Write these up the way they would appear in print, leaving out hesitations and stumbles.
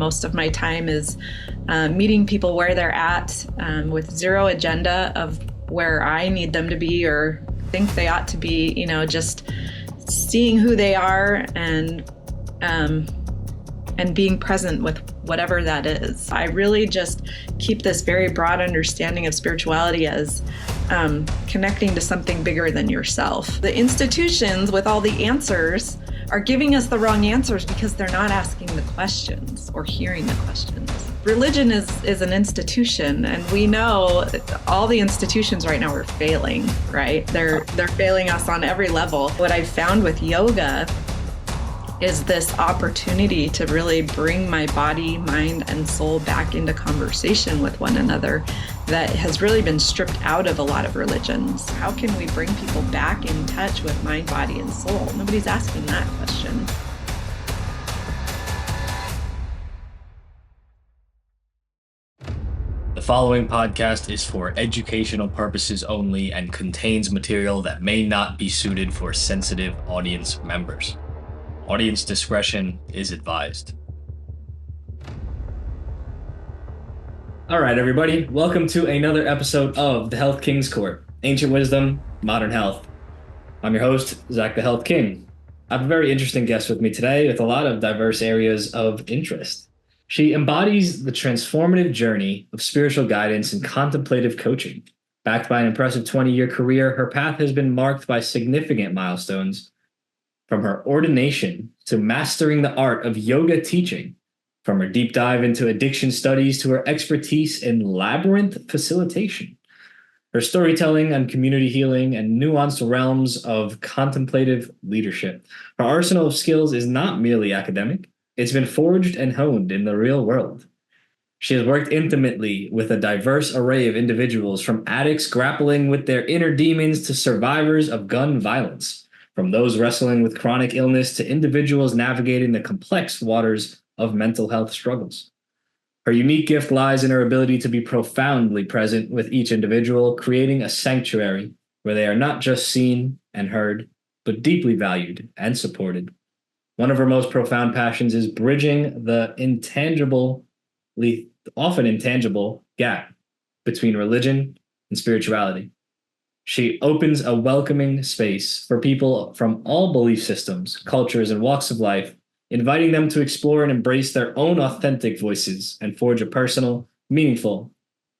Most of my time is meeting people where they're at with zero agenda of where I need them to be or think they ought to be, just seeing who they are and being present with whatever that is. I really just keep this very broad understanding of spirituality as connecting to something bigger than yourself. The institutions with all the answers are giving us the wrong answers because they're not asking the questions or hearing the questions. Religion is an institution, and we know that all the institutions right now are failing, right? They're failing us on every level. What I've found with yoga is this opportunity to really bring my body, mind, and soul back into conversation with one another that has really been stripped out of a lot of religions. How can we bring people back in touch with mind, body, and soul? Nobody's asking that question. The following podcast is for educational purposes only and contains material that may not be suited for sensitive audience members. Audience discretion is advised. All right, everybody. Welcome to another episode of The Health King's Court, Ancient Wisdom, Modern Health. I'm your host, Zach the Health King. I have a very interesting guest with me today with a lot of diverse areas of interest. She embodies the transformative journey of spiritual guidance and contemplative coaching. Backed by an impressive 20-year career, her path has been marked by significant milestones, from her ordination to mastering the art of yoga teaching, from her deep dive into addiction studies to her expertise in labyrinth facilitation, her storytelling and community healing and nuanced realms of contemplative leadership. Her arsenal of skills is not merely academic. It's been forged and honed in the real world. She has worked intimately with a diverse array of individuals, from addicts grappling with their inner demons to survivors of gun violence, from those wrestling with chronic illness to individuals navigating the complex waters of mental health struggles. Her unique gift lies in her ability to be profoundly present with each individual, creating a sanctuary where they are not just seen and heard, but deeply valued and supported. One of her most profound passions is bridging the often intangible gap between religion and spirituality. She opens a welcoming space for people from all belief systems, cultures, and walks of life, inviting them to explore and embrace their own authentic voices and forge a personal, meaningful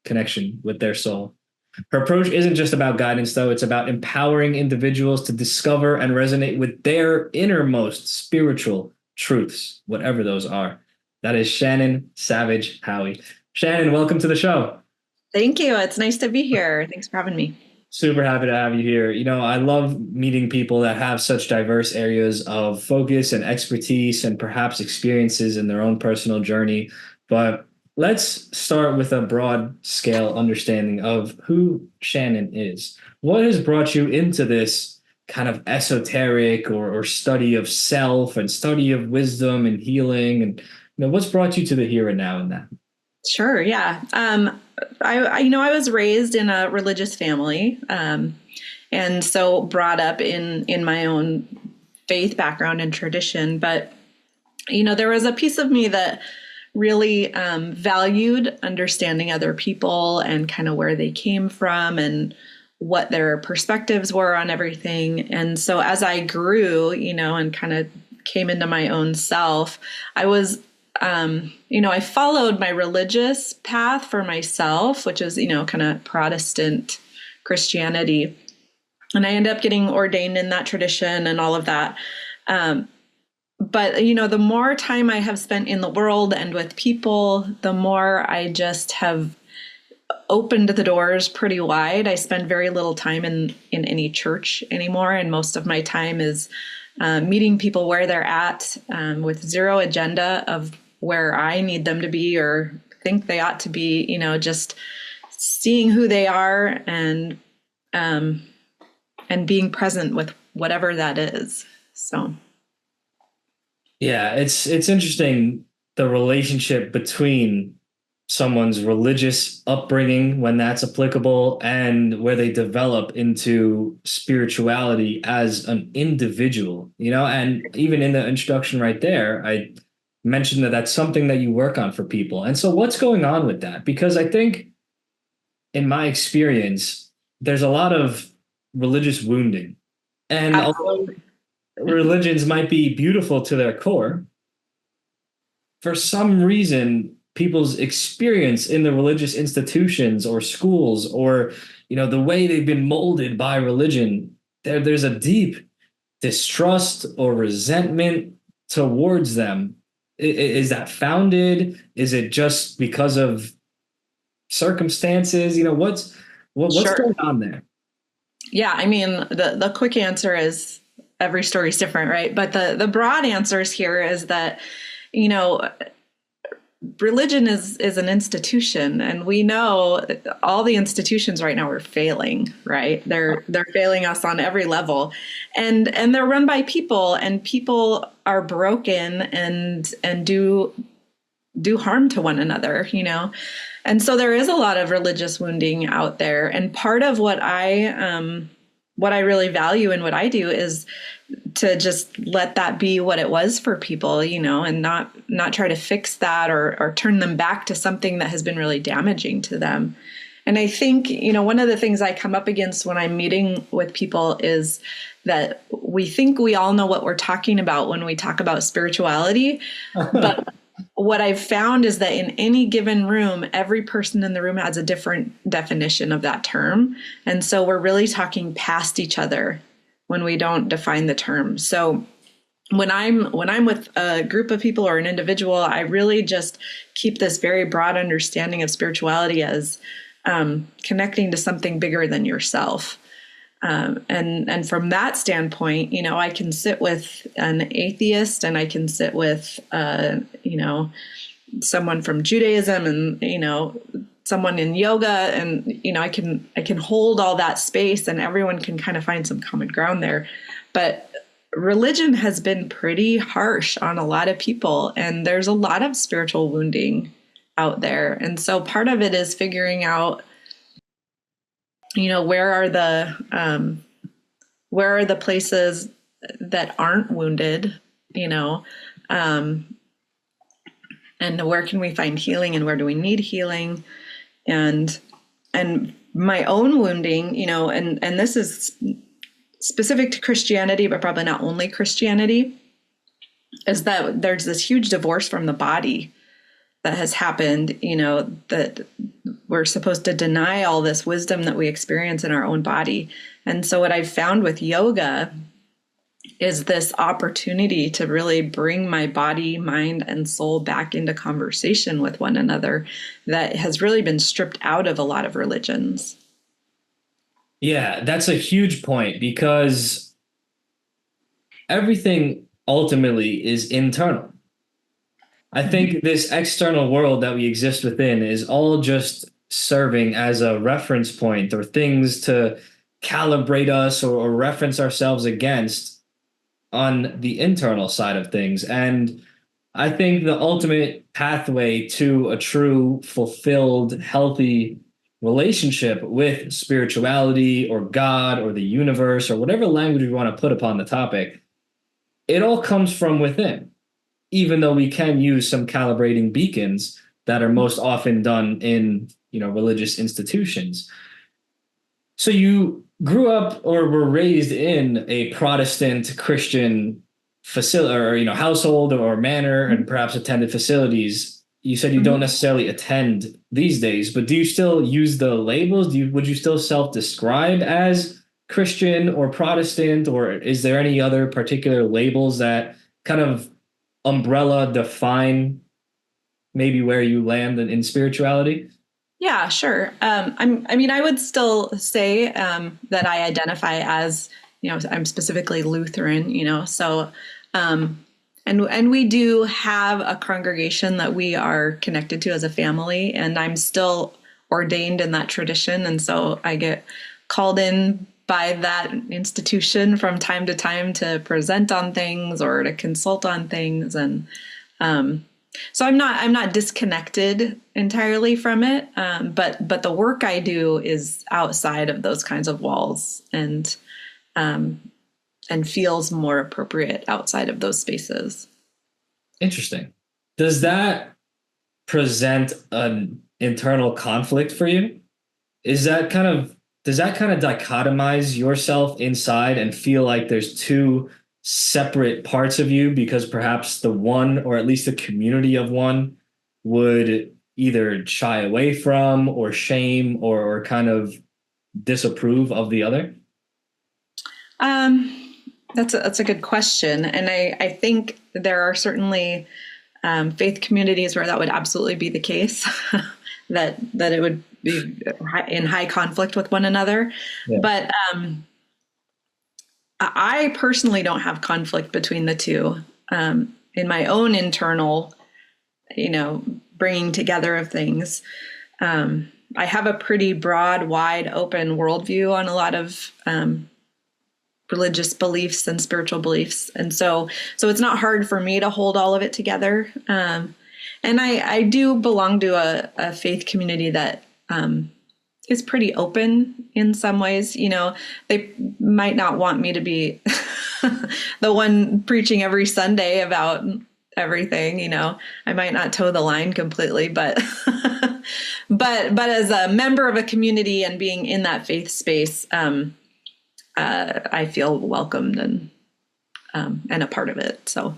connection with their soul. Her approach isn't just about guidance, though. It's about empowering individuals to discover and resonate with their innermost spiritual truths, whatever those are. That is Shannon Savage-Howie. Shannon, welcome to the show. Thank you. It's nice to be here. Thanks for having me. Super happy to have you here. I love meeting people that have such diverse areas of focus and expertise and perhaps experiences in their own personal journey. But let's start with a broad scale understanding of who Shannon is. What has brought you into this kind of esoteric or study of self and study of wisdom and healing? And what's brought you to the here and now in that? Sure. Yeah. I was raised in a religious family, and so brought up in my own faith background and tradition. But, there was a piece of me that really valued understanding other people and kind of where they came from and what their perspectives were on everything. And so as I grew, and kind of came into my own self, I was I followed my religious path for myself, which is, kind of Protestant Christianity. And I ended up getting ordained in that tradition and all of that. But, the more time I have spent in the world and with people, the more I just have opened the doors pretty wide. I spend very little time in any church anymore. And most of my time is meeting people where they're at with zero agenda of where I need them to be or think they ought to be, just seeing who they are and being present with whatever that is. So. Yeah, it's interesting, the relationship between someone's religious upbringing, when that's applicable, and where they develop into spirituality as an individual, and even in the introduction right there, I mentioned that that's something that you work on for people. And so what's going on with that? Because I think in my experience, there's a lot of religious wounding. And although Absolutely. religions might be beautiful to their core, for some reason, people's experience in the religious institutions or schools or the way they've been molded by religion, there's a deep distrust or resentment towards them. Is that founded? Is it just because of circumstances? What's Sure. going on there? Yeah, I mean, the quick answer is every story is different, right? But the broad answers here is that, you know, religion is an institution, and we know all the institutions right now are failing, right? They're failing us on every level, and they're run by people, and people are broken and do harm to one another. And so there is a lot of religious wounding out there. And part of what I really value in what I do is to just let that be what it was for people, and not try to fix that or turn them back to something that has been really damaging to them. And I think, one of the things I come up against when I'm meeting with people is that we think we all know what we're talking about when we talk about spirituality. But what I've found is that in any given room, every person in the room has a different definition of that term. And so we're really talking past each other when we don't define the term. So when I'm with a group of people or an individual, I really just keep this very broad understanding of spirituality as connecting to something bigger than yourself. And from that standpoint, I can sit with an atheist, and I can sit with, someone from Judaism, and, someone in yoga, and, I can hold all that space, and everyone can kind of find some common ground there. But religion has been pretty harsh on a lot of people, and there's a lot of spiritual wounding out there. And so part of it is figuring out, where are the places that aren't wounded, and where can we find healing, and where do we need healing? And my own wounding, and this is specific to Christianity, but probably not only Christianity, is that there's this huge divorce from the body that has happened, that we're supposed to deny all this wisdom that we experience in our own body. And so what I've found with yoga is this opportunity to really bring my body, mind, and soul back into conversation with one another that has really been stripped out of a lot of religions. Yeah, that's a huge point because everything ultimately is internal. I think this external world that we exist within is all just serving as a reference point or things to calibrate us or reference ourselves against on the internal side of things. And I think the ultimate pathway to a true, fulfilled, healthy relationship with spirituality or God or the universe or whatever language we want to put upon the topic, it all comes from within, even though we can use some calibrating beacons that are most often done in religious institutions. So you grew up or were raised in a Protestant Christian facility or household or manor, and perhaps attended facilities. You said you don't necessarily attend these days, but do you still use the labels? Would you still self-describe as Christian or Protestant, or is there any other particular labels that kind of umbrella define maybe where you land in spirituality? Yeah, sure. I would still say that I identify as, I'm specifically Lutheran, so, and we do have a congregation that we are connected to as a family, and I'm still ordained in that tradition. And so I get called in by that institution from time to time to present on things or to consult on things. And, so I'm not disconnected entirely from it, but the work I do is outside of those kinds of walls, and feels more appropriate outside of those spaces. Interesting. Does that present an internal conflict for you? Is that kind of does that kind of dichotomize yourself inside and feel like there's two separate parts of you because perhaps the one or at least the community of one would either shy away from or shame or kind of disapprove of the other? Um, that's a good question, and I think there are certainly faith communities where that would absolutely be the case, that it would be in high conflict with one another. Yeah. But I personally don't have conflict between the two in my own internal, bringing together of things. I have a pretty broad, wide open worldview on a lot of religious beliefs and spiritual beliefs. And so it's not hard for me to hold all of it together. And I do belong to a faith community that is pretty open in some ways. They might not want me to be the one preaching every Sunday about everything. I might not toe the line completely, but but as a member of a community and being in that faith space, I feel welcomed and a part of it. So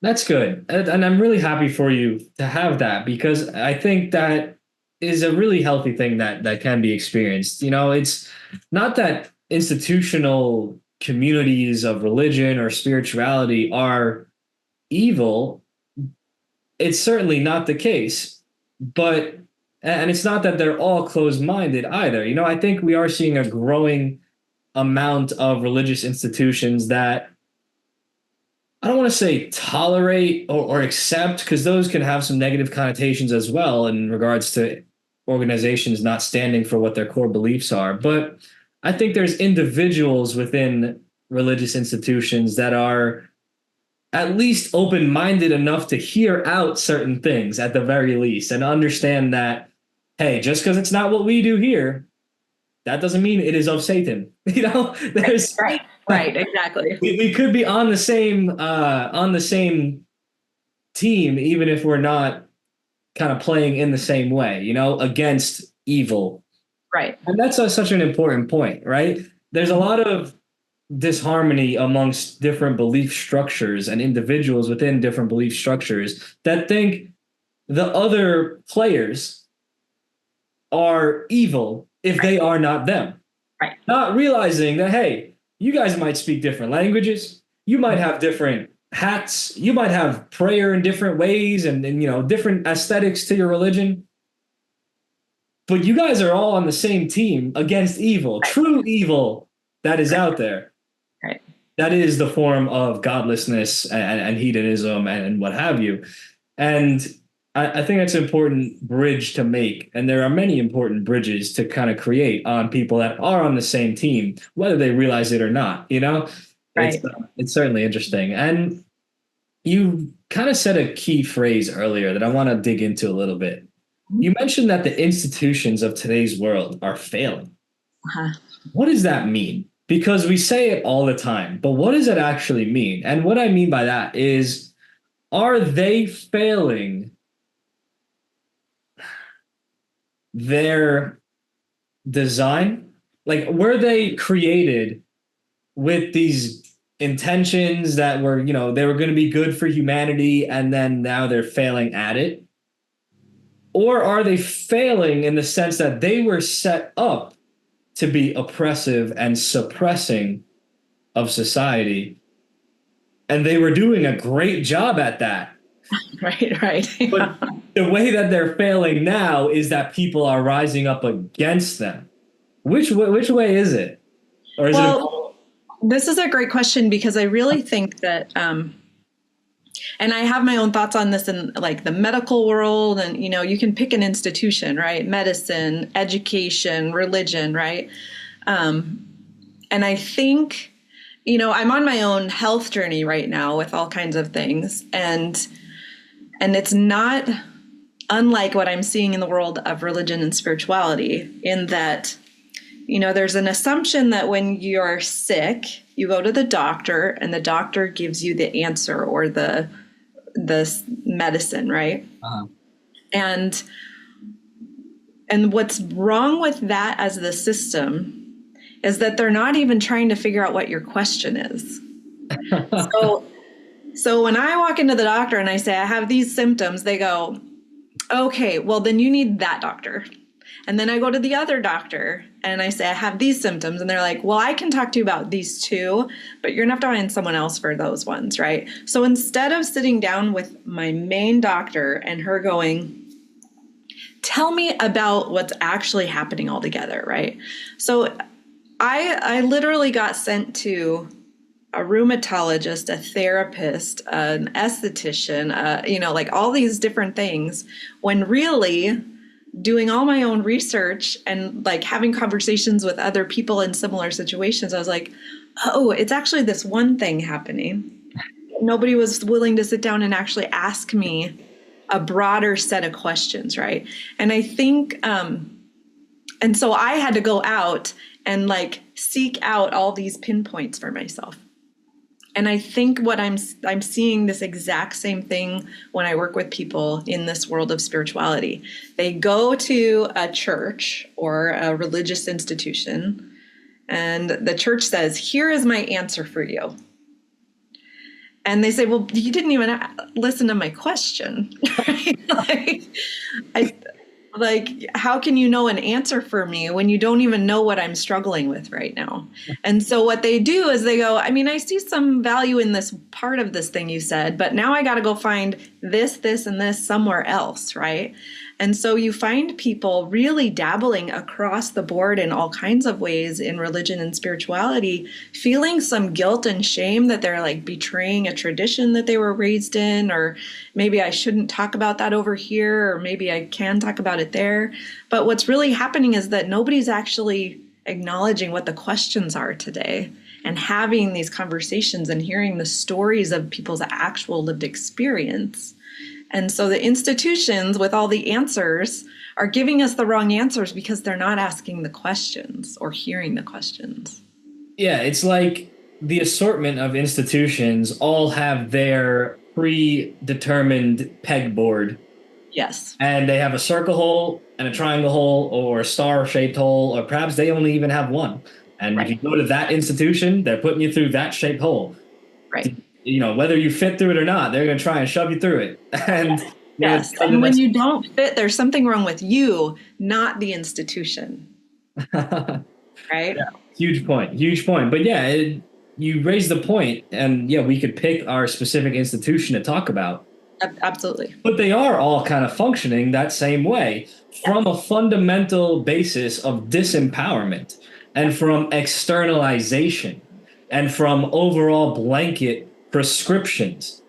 That's good. And I'm really happy for you to have that because I think that is a really healthy thing that can be experienced. It's not that institutional communities of religion or spirituality are evil. It's certainly not the case, and it's not that they're all closed-minded either. I think we are seeing a growing amount of religious institutions that I don't want to say tolerate or accept, because those can have some negative connotations as well in regards to organizations not standing for what their core beliefs are. But I think there's individuals within religious institutions that are at least open-minded enough to hear out certain things at the very least and understand that, hey, just because it's not what we do here, that doesn't mean it is of Satan. There's right, exactly. We could be on the same team, even if we're not kind of playing in the same way, against evil. Right. And that's such an important point, right? There's a lot of disharmony amongst different belief structures and individuals within different belief structures that think the other players are evil if they are not them. Right. Not realizing that, hey, you guys might speak different languages. You might have different hats. You might have prayer in different ways and different aesthetics to your religion. But you guys are all on the same team against evil, true evil that is out there. Right. That is the form of godlessness and hedonism and what have you. And I think that's an important bridge to make. And there are many important bridges to kind of create on people that are on the same team, whether they realize it or not, Right. It's certainly interesting. And you kind of said a key phrase earlier that I want to dig into a little bit. You mentioned that the institutions of today's world are failing. Uh-huh. What does that mean? Because we say it all the time, but what does it actually mean? And what I mean by that is, are they failing their design? Like, were they created with these intentions that were, they were going to be good for humanity, and then now they're failing at it? Or are they failing in the sense that they were set up to be oppressive and suppressing of society, and they were doing a great job at that? Right. But the way that they're failing now is that people are rising up against them. Which way is it? Or is this is a great question, because I really think that, and I have my own thoughts on this in like the medical world, and you can pick an institution, right? Medicine, education, religion, right? And I think, I'm on my own health journey right now with all kinds of things, and it's not unlike what I'm seeing in the world of religion and spirituality, in that, there's an assumption that when you're sick, you go to the doctor and the doctor gives you the answer or the this medicine, right? Uh-huh. And what's wrong with that as the system is that they're not even trying to figure out what your question is. So when I walk into the doctor and I say, I have these symptoms, they go, okay, well, then you need that doctor. And then I go to the other doctor and I say, I have these symptoms. And they're like, well, I can talk to you about these two, but you're going to have to find someone else for those ones, right? So instead of sitting down with my main doctor and her going, tell me about what's actually happening all together, right? So I literally got sent to a rheumatologist, a therapist, an esthetician, like all these different things, when really doing all my own research and like having conversations with other people in similar situations, I was like, oh, it's actually this one thing happening. Nobody was willing to sit down and actually ask me a broader set of questions, right? And I think, and so I had to go out and like seek out all these pinpoints for myself. And I think what I'm seeing this exact same thing when I work with people in this world of spirituality. They go to a church or a religious institution, and the church says, here is my answer for you. And they say, well, you didn't even listen to my question. Like, how can you know an answer for me when you don't even know what I'm struggling with right now? And so what they do is they go, I mean, I see some value in this part of this thing you said, but now I got to go find this, and this somewhere else, right? And so you find people really dabbling across the board in all kinds of ways in religion and spirituality, feeling some guilt and shame that they're like betraying a tradition that they were raised in, or maybe I shouldn't talk about that over here, or maybe I can talk about it there. But what's really happening is that nobody's actually acknowledging what the questions are today and having these conversations and hearing the stories of people's actual lived experience. And so the institutions with all the answers are giving us the wrong answers because they're not asking the questions or hearing the questions. Yeah, it's like the assortment of institutions all have their predetermined pegboard. Yes. And they have a circle hole and a triangle hole or a star-shaped hole, or perhaps they only even have one. And if you go to that institution, they're putting you through that shaped hole. Right. You know, whether you fit through it or not, they're going to try and shove you through it. And yes. And when you don't fit, there's something wrong with you, not the institution. Right? Yeah. Huge point. But yeah, you raise the point, and yeah, we could pick our specific institution to talk about. Absolutely. But they are all kind of functioning that same way from a fundamental basis of disempowerment and from externalization and from overall blanket prescriptions,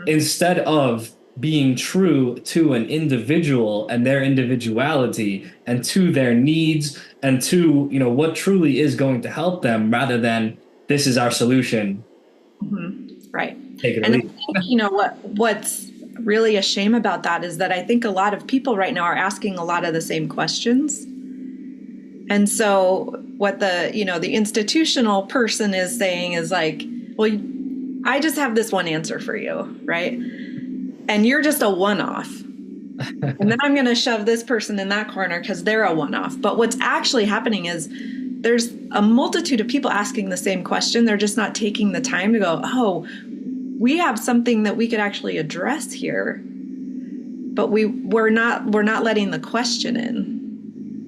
instead of being true to an individual and their individuality and to their needs and to, you know, what truly is going to help them, rather than this is our solution. Right. Take it or and leave. I think, you know, what's really a shame about that is that I think a lot of people right now are asking a lot of the same questions. And so what the institutional person is saying is like, well, I just have this one answer for you, right? And you're just a one-off. And then I'm going to shove this person in that corner because they're a one-off. But what's actually happening is there's a multitude of people asking the same question. They're just not taking the time to go, oh, we have something that we could actually address here. But we're not letting the question in.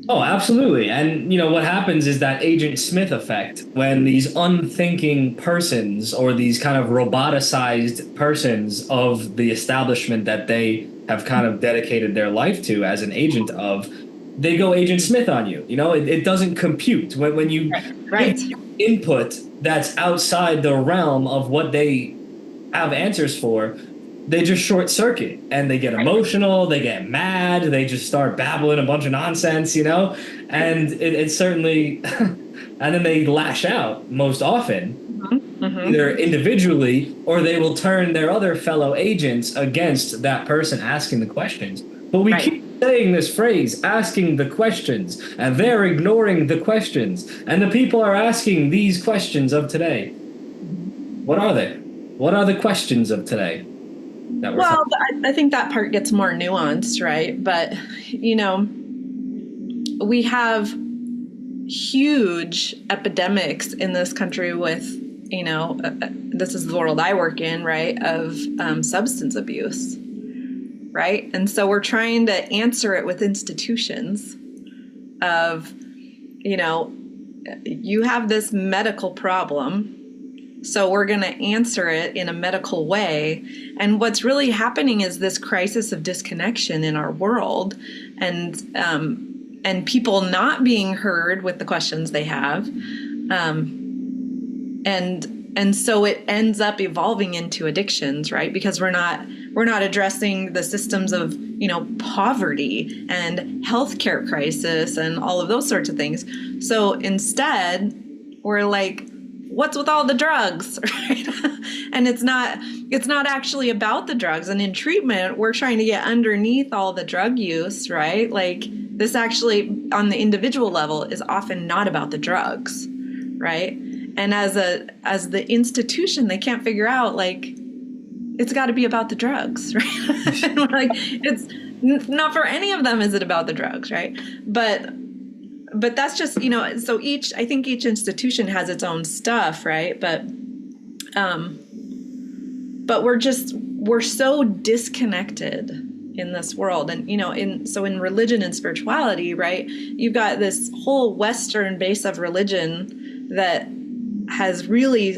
Oh, absolutely. And, you know, what happens is that Agent Smith effect, when these unthinking persons or these kind of roboticized persons of the establishment that they have kind of dedicated their life to as an agent of, they go Agent Smith on you. You know, it doesn't compute. When you right. input that's outside the realm of what they have answers for, they just short circuit and they get emotional, they get mad, they just start babbling a bunch of nonsense, you know, and it certainly, and then they lash out most often, either individually, or they will turn their other fellow agents against that person asking the questions. But we keep saying this phrase, asking the questions, and they're ignoring the questions. And the people are asking these questions of today. What are they? What are the questions of today? that we're Well, talking? I think that part gets more nuanced, right? But, we have huge epidemics in this country with, this is the world I work in, right, of substance abuse, right? And so we're trying to answer it with institutions of, you have this medical problem, so we're going to answer it in a medical way. And what's really happening is this crisis of disconnection in our world, and people not being heard with the questions they have, and so it ends up evolving into addictions, right? Because we're not addressing the systems of poverty and healthcare crisis and all of those sorts of things. So instead, we're like, what's with all the drugs, right? And it's not actually about the drugs. And in treatment, we're trying to get underneath all the drug use, right? Like, this actually on the individual level is often not about the drugs, right? And as the institution, they can't figure out, like, it's got to be about the drugs, right? And we're like, it's not for any of them is it about the drugs, right? But that's just, so I think each institution has its own stuff, right? But we're so disconnected in this world. And, in religion and spirituality, right, you've got this whole Western base of religion that has really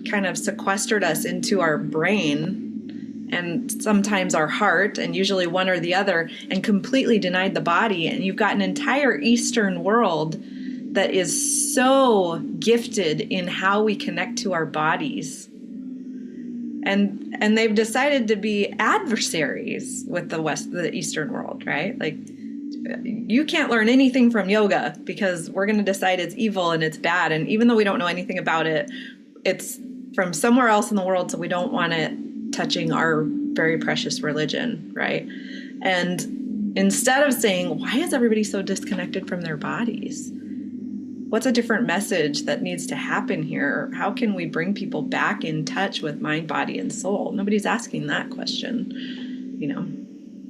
kind of sequestered us into our brain and sometimes our heart, and usually one or the other, and completely denied the body. And you've got an entire Eastern world that is so gifted in how we connect to our bodies. And they've decided to be adversaries with the Eastern world, right? Like, you can't learn anything from yoga because we're going to decide it's evil and it's bad. And even though we don't know anything about it, it's from somewhere else in the world, so we don't want it touching our very precious religion, right? And instead of saying, why is everybody so disconnected from their bodies? What's a different message that needs to happen here? How can we bring people back in touch with mind, body, and soul? Nobody's asking that question,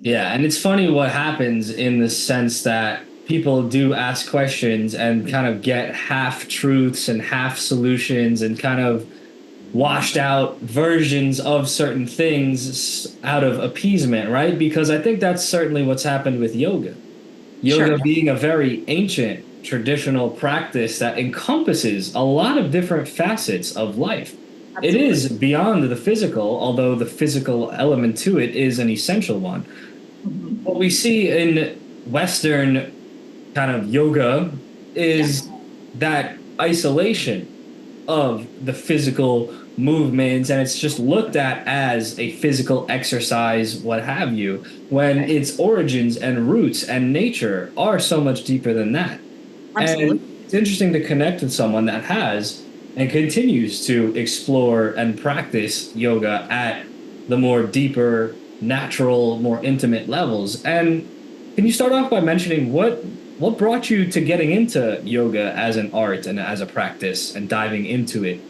Yeah, and it's funny what happens in the sense that people do ask questions and kind of get half truths and half solutions and kind of washed out versions of certain things out of appeasement, right? Because I think that's certainly what's happened with yoga. Yoga Sure. being a very ancient traditional practice that encompasses a lot of different facets of life. It Absolutely. is beyond the physical, although the physical element to it is an essential one. Mm-hmm. What we see in Western kind of yoga is that isolation of the physical movements, and it's just looked at as a physical exercise, what have you, when its origins and roots and nature are so much deeper than that. Absolutely. And it's interesting to connect with someone that has and continues to explore and practice yoga at the more deeper, natural, more intimate levels. And can you start off by mentioning what brought you to getting into yoga as an art and as a practice and diving into it?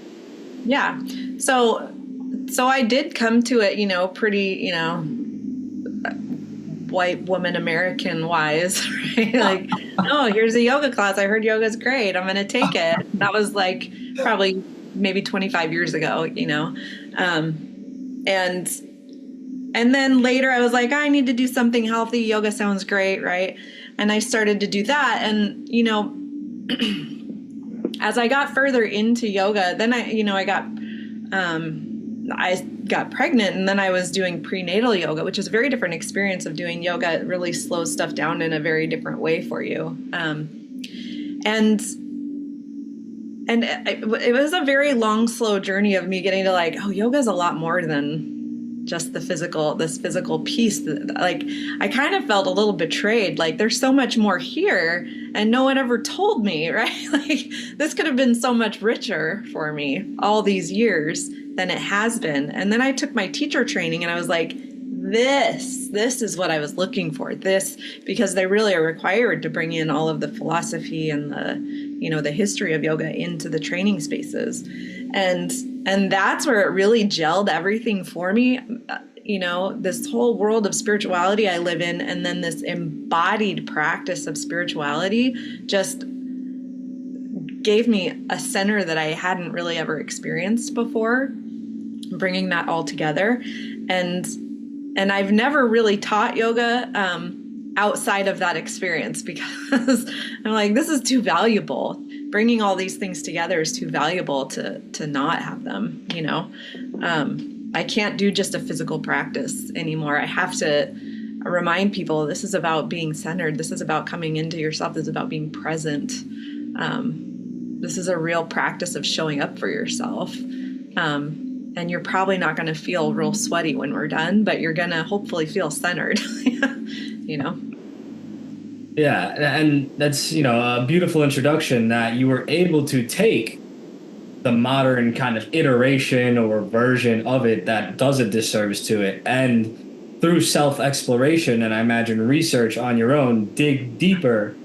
Yeah. So I did come to it, pretty, white woman American wise, right? Like, oh, here's a yoga class. I heard yoga's great. I'm going to take it. That was like probably maybe 25 years ago, and then later I was like, I need to do something healthy. Yoga sounds great, right? And I started to do that. And, as I got further into yoga, then I got pregnant, and then I was doing prenatal yoga, which is a very different experience of doing yoga. It really slows stuff down in a very different way for you. And it was a very long, slow journey of me getting to like, oh, yoga is a lot more than just this physical piece. Like, I kind of felt a little betrayed. Like, there's so much more here and no one ever told me, right? Like, this could have been so much richer for me all these years than it has been. And then I took my teacher training and I was like, this is what I was looking for. Because they really are required to bring in all of the philosophy and the history of yoga into the training spaces. And that's where it really gelled everything for me. this whole world of spirituality I live in, and then this embodied practice of spirituality just gave me a center that I hadn't really ever experienced before, bringing that all together. And I've never really taught yoga outside of that experience, because I'm like, this is too valuable. Bringing all these things together is too valuable to not have them, I can't do just a physical practice anymore. I have to remind people this is about being centered. This is about coming into yourself. This is about being present. This is a real practice of showing up for yourself. And you're probably not going to feel real sweaty when we're done, but you're going to hopefully feel centered, Yeah, and that's, a beautiful introduction that you were able to take the modern kind of iteration or version of it that does a disservice to it, and through self-exploration and I imagine research on your own, dig deeper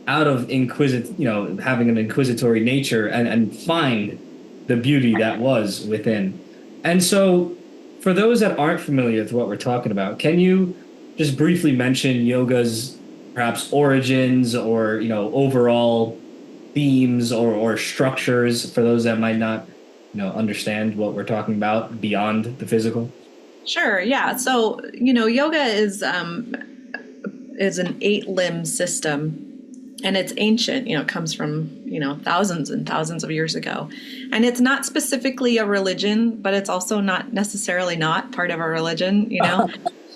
out of having an inquisitory nature, and find the beauty that was within. And so for those that aren't familiar with what we're talking about, can you just briefly mention yoga's perhaps origins or, overall themes or structures for those that might not, understand what we're talking about beyond the physical? Sure. Yeah. So, yoga is an 8-limb system, and it's ancient, it comes from, thousands and thousands of years ago. And it's not specifically a religion, but it's also not necessarily not part of a religion,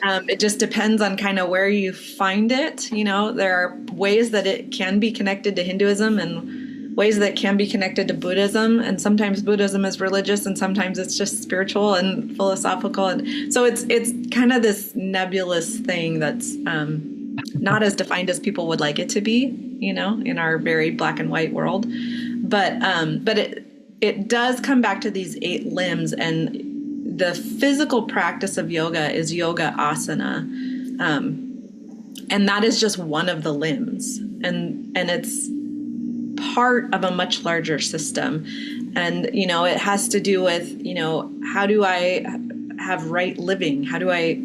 It just depends on kind of where you find it. There are ways that it can be connected to Hinduism and ways that it can be connected to Buddhism. And sometimes Buddhism is religious and sometimes it's just spiritual and philosophical. And so it's kind of this nebulous thing that's not as defined as people would like it to be, in our very black and white world. But it does come back to these 8 limbs, and the physical practice of yoga is yoga asana. And that is just one of the limbs. And it's part of a much larger system. And, it has to do with, how do I have right living? How do I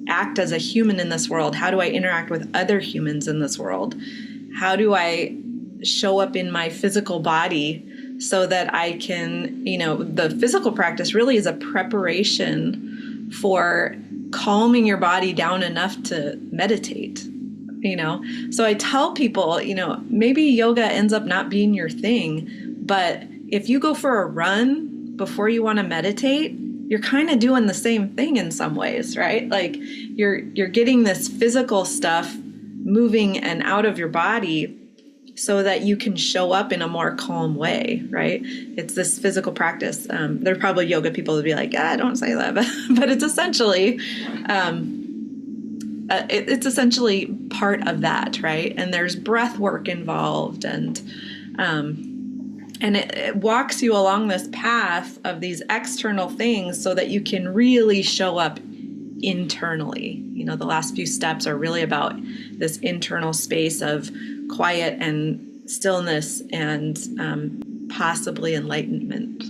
act as a human in this world? How do I interact with other humans in this world? How do I show up in my physical body so that I can, the physical practice really is a preparation for calming your body down enough to meditate, So I tell people, maybe yoga ends up not being your thing, but if you go for a run before you want to meditate, you're kind of doing the same thing in some ways, right? Like you're getting this physical stuff moving and out of your body so that you can show up in a more calm way, right? It's this physical practice. There are probably yoga people would be like, don't say that, but it's essentially, part of that, right? And there's breath work involved, and it walks you along this path of these external things so that you can really show up internally. The last few steps are really about this internal space of quiet and stillness and possibly enlightenment,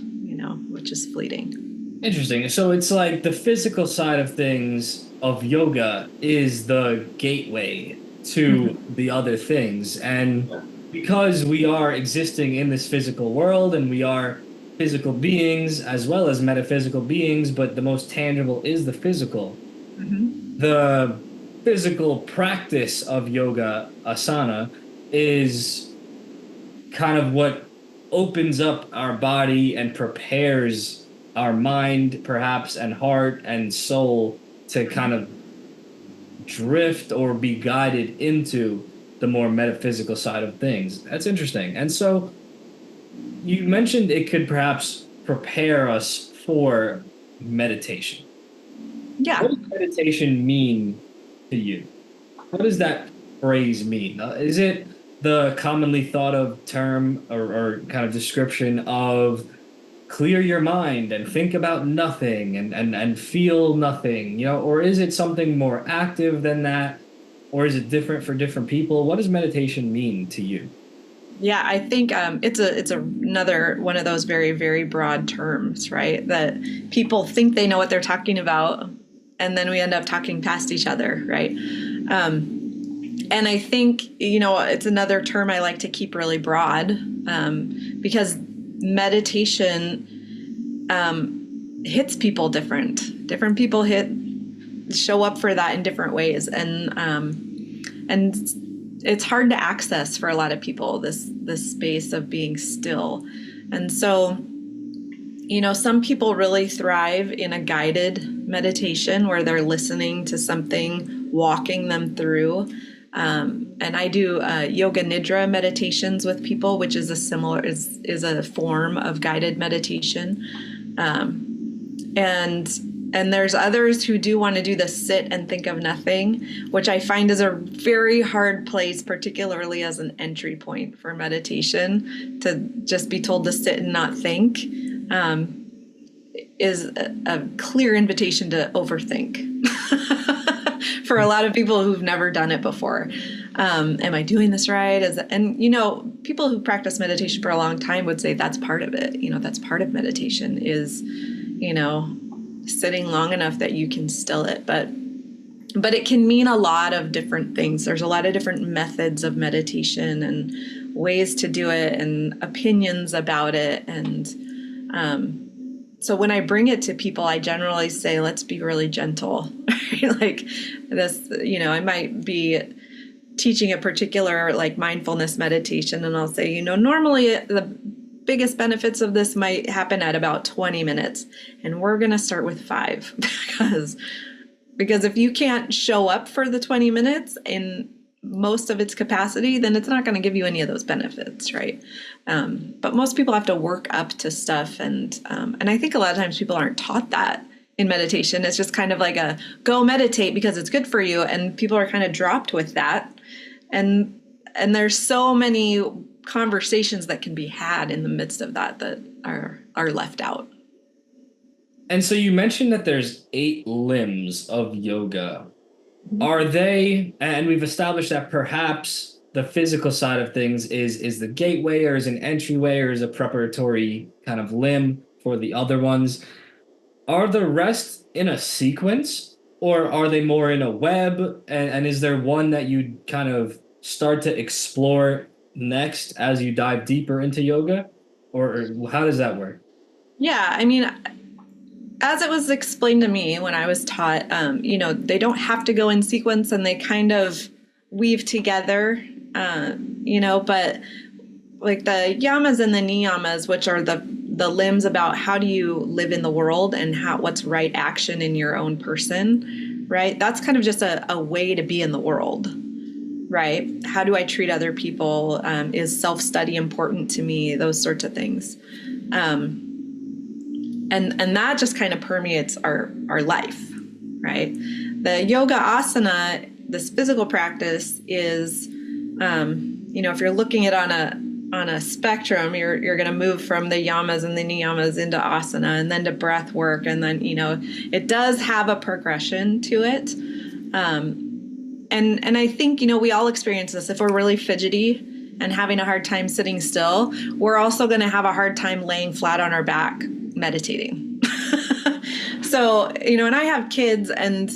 which is fleeting. Interesting. So it's like the physical side of things of yoga is the gateway to the other things. And because we are existing in this physical world and we are physical beings as well as metaphysical beings, but the most tangible is the physical. The physical practice of yoga asana is kind of what opens up our body and prepares our mind, perhaps, and heart and soul to kind of drift or be guided into the more metaphysical side of things. That's interesting. And so you mentioned it could perhaps prepare us for meditation. Yeah. What does meditation mean to you? What does that phrase mean? Is it the commonly thought of term or kind of description of clear your mind and think about nothing and feel nothing, or is it something more active than that? Or is it different for different people? What does meditation mean to you? Yeah, I think it's another one of those very, very broad terms, right? That people think they know what they're talking about, and then we end up talking past each other, right? And I think, it's another term I like to keep really broad, because meditation hits people different. Different people show up for that in different ways, and it's hard to access for a lot of people, this space of being still. And so, some people really thrive in a guided meditation where they're listening to something walking them through. And I do yoga nidra meditations with people, which is is a form of guided meditation. And there's others who do want to do the sit and think of nothing, which I find is a very hard place, particularly as an entry point for meditation. To just be told to sit and not think is a clear invitation to overthink for a lot of people who've never done it before. Am I doing this right? People who practice meditation for a long time would say that's part of it. That's part of meditation is, sitting long enough that you can still it. But it can mean a lot of different things. There's a lot of different methods of meditation and ways to do it and opinions about it. And so when I bring it to people, I generally say, let's be really gentle. Like this, I might be teaching a particular mindfulness meditation, and I'll say, normally the biggest benefits of this might happen at about 20 minutes, and we're going to start with 5 because if you can't show up for the 20 minutes in most of its capacity, then it's not going to give you any of those benefits, right? But most people have to work up to stuff, and I think a lot of times people aren't taught that in meditation. It's just kind of like a go meditate because it's good for you, and people are kind of dropped with that, and there's so many conversations that can be had in the midst of that are left out. And so you mentioned that there's 8 limbs of yoga. Are they, and we've established that perhaps the physical side of things is the gateway, or is an entryway, or is a preparatory kind of limb for the other ones. Are the rest in a sequence, or are they more in a web? And is there one that you kind of start to explore next as you dive deeper into yoga, or how does that work? Yeah, I mean, as it was explained to me when I was taught, they don't have to go in sequence, and they kind of weave together, but like the yamas and the niyamas, which are the limbs about how do you live in the world and what's right action in your own person, right? That's kind of just a way to be in the world. Right? How do I treat other people? Is self-study important to me? Those sorts of things. And that just kind of permeates our life, right? The yoga asana, this physical practice is, if you're looking at on a spectrum, you're going to move from the yamas and the niyamas into asana, and then to breath work. And then, it does have a progression to it. And I think, we all experience this. If we're really fidgety and having a hard time sitting still, we're also going to have a hard time laying flat on our back meditating. So, and I have kids, and,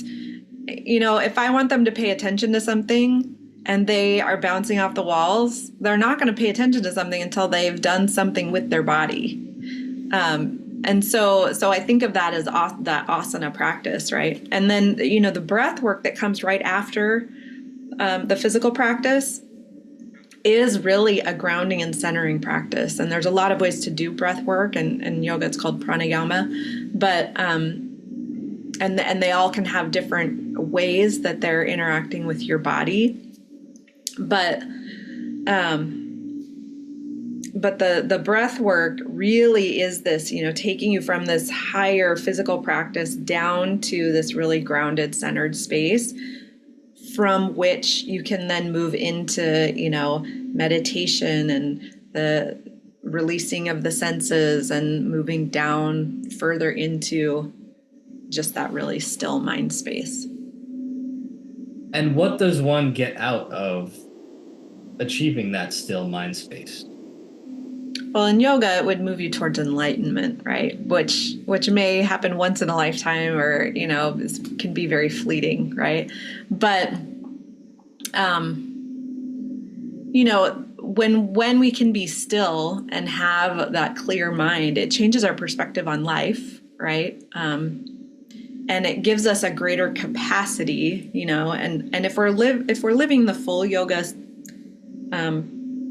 if I want them to pay attention to something and they are bouncing off the walls, they're not going to pay attention to something until they've done something with their body. And so I think of that as that asana practice, right? And then, the breath work that comes right after the physical practice is really a grounding and centering practice. And there's a lot of ways to do breath work, and in yoga it's called pranayama, but and they all can have different ways that they're interacting with your body. But the breath work really is this, taking you from this higher physical practice down to this really grounded, centered space, from which you can then move into, meditation and the releasing of the senses and moving down further into just that really still mind space. And what does one get out of achieving that still mind space. Well, in yoga, it would move you towards enlightenment, right? Which may happen once in a lifetime, or can be very fleeting, right? But when we can be still and have that clear mind, it changes our perspective on life, right? And it gives us a greater capacity, and if we're living the full yoga,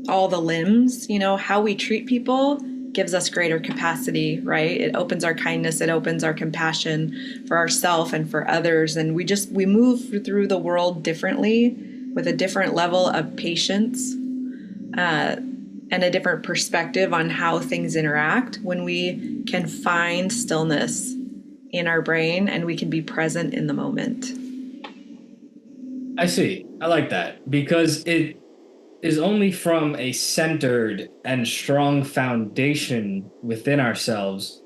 all the limbs, how we treat people gives us greater capacity, right? It opens our kindness, it opens our compassion for ourselves and for others, and we move through the world differently, with a different level of patience, and a different perspective on how things interact when we can find stillness in our brain and we can be present in the moment. I see. I like that because it is only from a centered and strong foundation within ourselves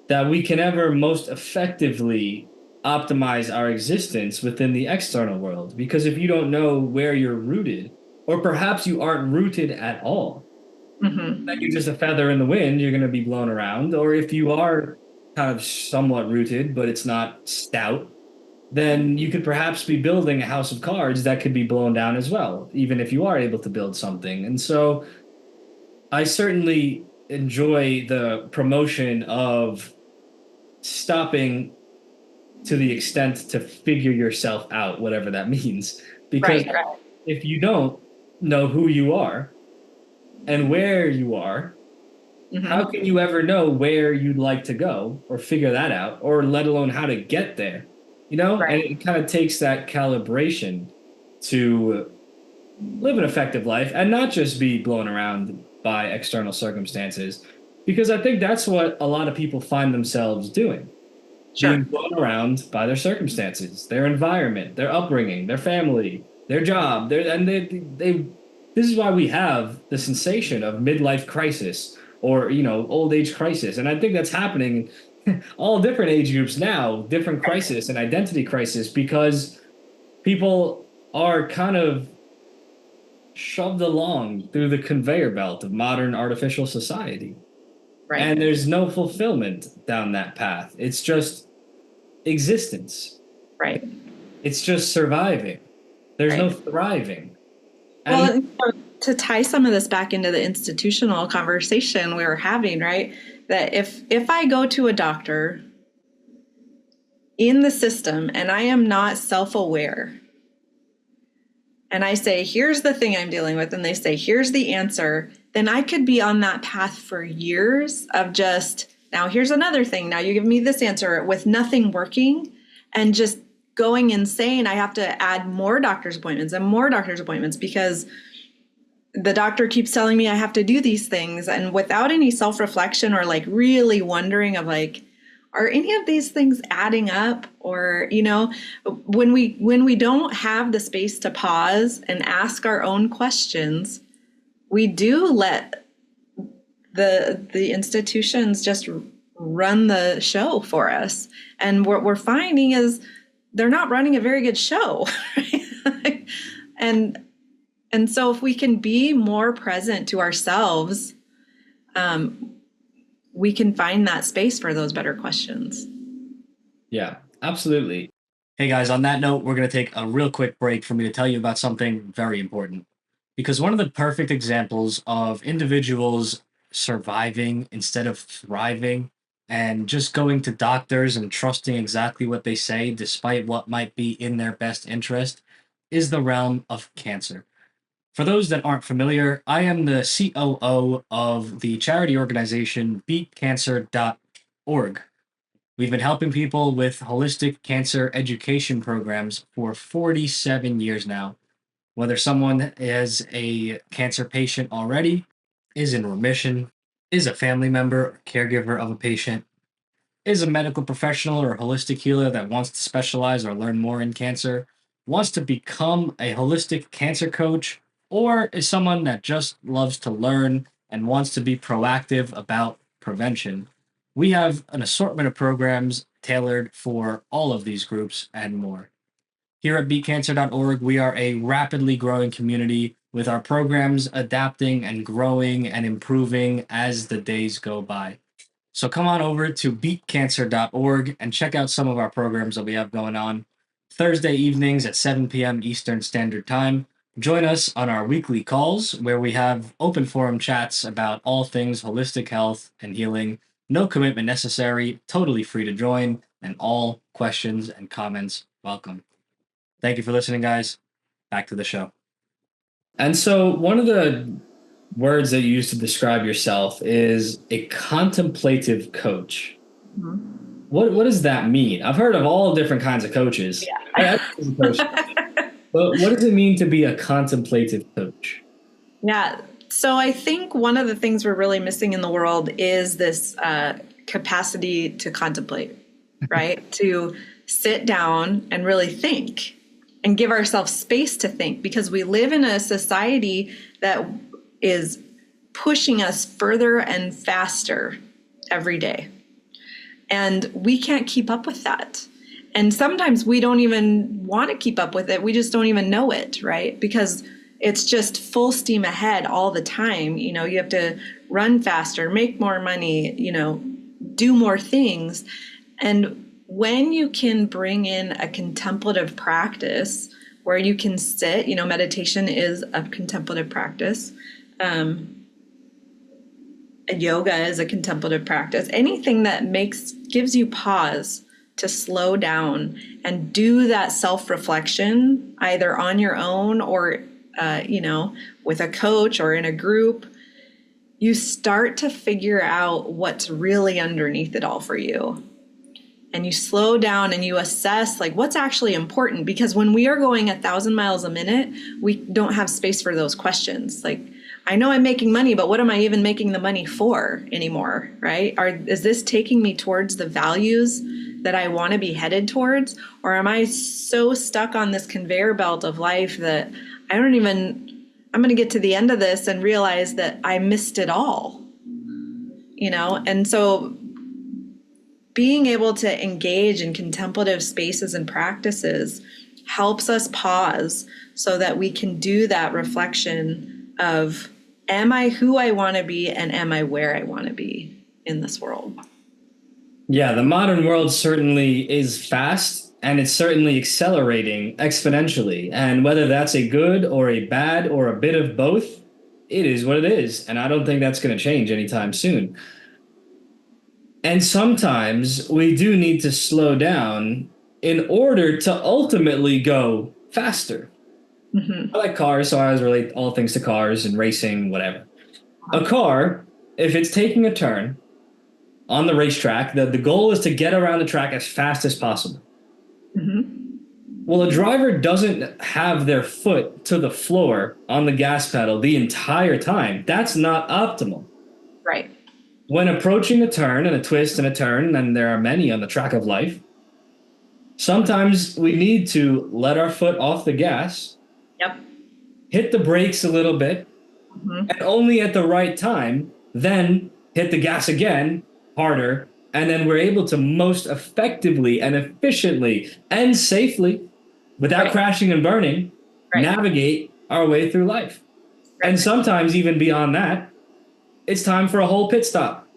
that we can ever most effectively optimize our existence within the external world. Because if you don't know where you're rooted, or perhaps you aren't rooted at all, then you're just a feather in the wind, you're going to be blown around. Or if you are kind of somewhat rooted, but it's not stout, then you could perhaps be building a house of cards that could be blown down as well, even if you are able to build something. And so I certainly enjoy the promotion of stopping to the extent to figure yourself out, whatever that means. Because Right, right. if you don't know who you are and where you are, how can you ever know where you'd like to go or figure that out, or let alone how to get there? And Right. it kind of takes that calibration to live an effective life and not just be blown around by external circumstances. Because I think that's what a lot of people find themselves doing, being Sure. blown around by their circumstances, their environment, their upbringing, their family, their job. This is why we have the sensation of midlife crisis or, old age crisis. And I think that's happening all different age groups now, different crisis and identity crisis, because people are kind of shoved along through the conveyor belt of modern artificial society. Right. And there's no fulfillment down that path. It's just existence. Right. It's just surviving. There's no Right. thriving. And Well, to tie some of this back into the institutional conversation we were having, right? That if I go to a doctor in the system and I am not self-aware, and I say, here's the thing I'm dealing with, and they say, here's the answer, then I could be on that path for years of just, now here's another thing. Now you give me this answer with nothing working and just going insane. I have to add more doctor's appointments and more doctor's appointments because the doctor keeps telling me I have to do these things, and without any self-reflection or like really wondering of like, are any of these things adding up? Or, when we don't have the space to pause and ask our own questions, we do let the institutions just run the show for us. And what we're finding is they're not running a very good show. Right? And so if we can be more present to ourselves, we can find that space for those better questions. yeah, absolutely. Hey guys, on that note, we're going to take a real quick break for me to tell you about something very important. Because one of the perfect examples of individuals surviving instead of thriving and just going to doctors and trusting exactly what they say, despite what might be in their best interest, is the realm of cancer. For those that aren't familiar, I am the COO of the charity organization beatcancer.org. We've been helping people with holistic cancer education programs for 47 years now. Whether someone is a cancer patient already, is in remission, is a family member or caregiver of a patient, is a medical professional or a holistic healer that wants to specialize or learn more in cancer, wants to become a holistic cancer coach, or is someone that just loves to learn and wants to be proactive about prevention. We have an assortment of programs tailored for all of these groups and more. Here at beatcancer.org, we are a rapidly growing community with our programs adapting and growing and improving as the days go by. So come on over to beatcancer.org and check out some of our programs that we have going on. Thursday evenings at 7 p.m. Eastern Standard Time. Join us on our weekly calls where we have open forum chats about all things holistic health and healing. No commitment necessary, totally free to join, and all questions and comments welcome. Thank you for listening, guys. Back to the show. And so one of the words that you use to describe yourself is a contemplative coach. Mm-hmm. What does that mean? I've heard of all different kinds of coaches. Yeah. But what does it mean to be a contemplative coach? Yeah. So I think one of the things we're really missing in the world is this capacity to contemplate, right? To sit down and really think and give ourselves space to think, because we live in a society that is pushing us further and faster every day. And we can't keep up with that. And sometimes we don't even want to keep up with it. We just don't even know it, right? Because it's just full steam ahead all the time. You know, you have to run faster, make more money, you know, do more things. And when you can bring in a contemplative practice where you can sit, you know, meditation is a contemplative practice. Yoga is a contemplative practice. Anything that gives you pause to slow down and do that self-reflection, either on your own or, you know, with a coach or in a group, you start to figure out what's really underneath it all for you. And you slow down and you assess like what's actually important, because when we are going 1,000 miles a minute, we don't have space for those questions. Like, I know I'm making money, but what am I even making the money for anymore, right? Is this taking me towards the values that I want to be headed towards? Or am I so stuck on this conveyor belt of life that I'm going to get to the end of this and realize that I missed it all, you know? And so being able to engage in contemplative spaces and practices helps us pause so that we can do that reflection of, am I who I want to be, and am I where I want to be in this world? Yeah, the modern world certainly is fast, and it's certainly accelerating exponentially. And whether that's a good or a bad or a bit of both, it is what it is. And I don't think that's going to change anytime soon. And sometimes we do need to slow down in order to ultimately go faster. Mm-hmm. I like cars, so I always relate all things to cars and racing, whatever. A car, if it's taking a turn on the racetrack, the goal is to get around the track as fast as possible. Mm-hmm. Well, a driver doesn't have their foot to the floor on the gas pedal the entire time. That's not optimal. Right. When approaching a turn and a twist and a turn, and there are many on the track of life, sometimes we need to let our foot off the gas. Yep. Hit the brakes a little bit, mm-hmm. and only at the right time, then hit the gas again, harder, and then we're able to most effectively and efficiently and safely, without crashing and burning, navigate our way through life. Right. And sometimes even beyond that, it's time for a whole pit stop.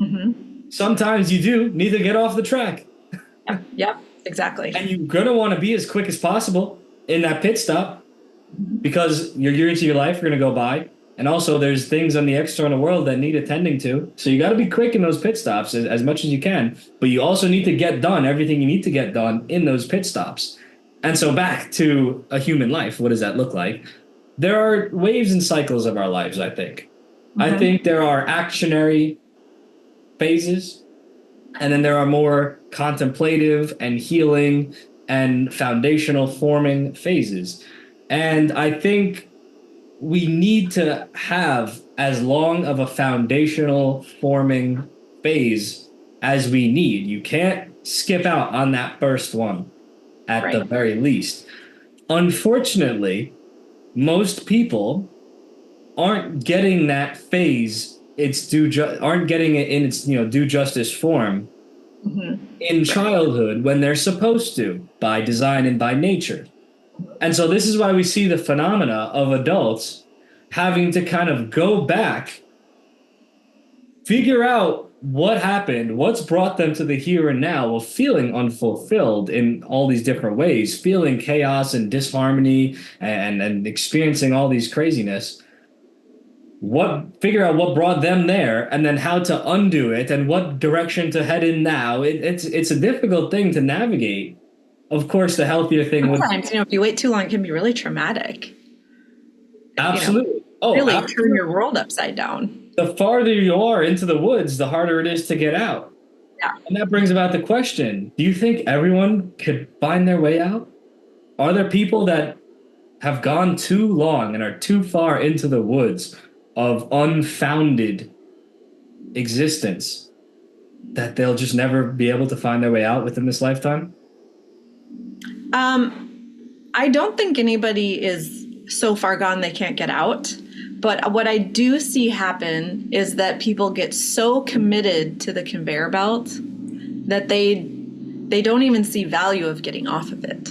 Mm-hmm. Sometimes you do need to get off the track. Yep, exactly. And you're going to want to be as quick as possible in that pit stop, because your years of your life are going to go by. And also there's things in the external world that need attending to. So you got to be quick in those pit stops as much as you can. But you also need to get done everything you need to get done in those pit stops. And so back to a human life, what does that look like? There are waves and cycles of our lives, I think. Mm-hmm. I think there are actionary phases, and then there are more contemplative and healing and foundational forming phases. And I think we need to have as long of a foundational forming phase as we need. You can't skip out on that first one at the very least. Unfortunately, most people aren't getting that phase aren't getting it in its due justice form in childhood when they're supposed to, by design and by nature. And so this is why we see the phenomena of adults having to kind of go back, figure out what happened, what's brought them to the here and now of feeling unfulfilled in all these different ways, feeling chaos and disharmony and experiencing all these craziness. What figure out what brought them there and then how to undo it and what direction to head in now. It's a difficult thing to navigate. Of course, the healthier thing would Sometimes, if you wait too long, it can be really traumatic. absolutely. Oh, Really turn absolutely. your world upside down. The farther you are into the woods, the harder it is to get out. Yeah. And that brings about the question, do you think everyone could find their way out? Are there people that have gone too long and are too far into the woods of unfounded existence that they'll just never be able to find their way out within this lifetime? I don't think anybody is so far gone they can't get out. But what I do see happen is that people get so committed to the conveyor belt that they don't even see value of getting off of it.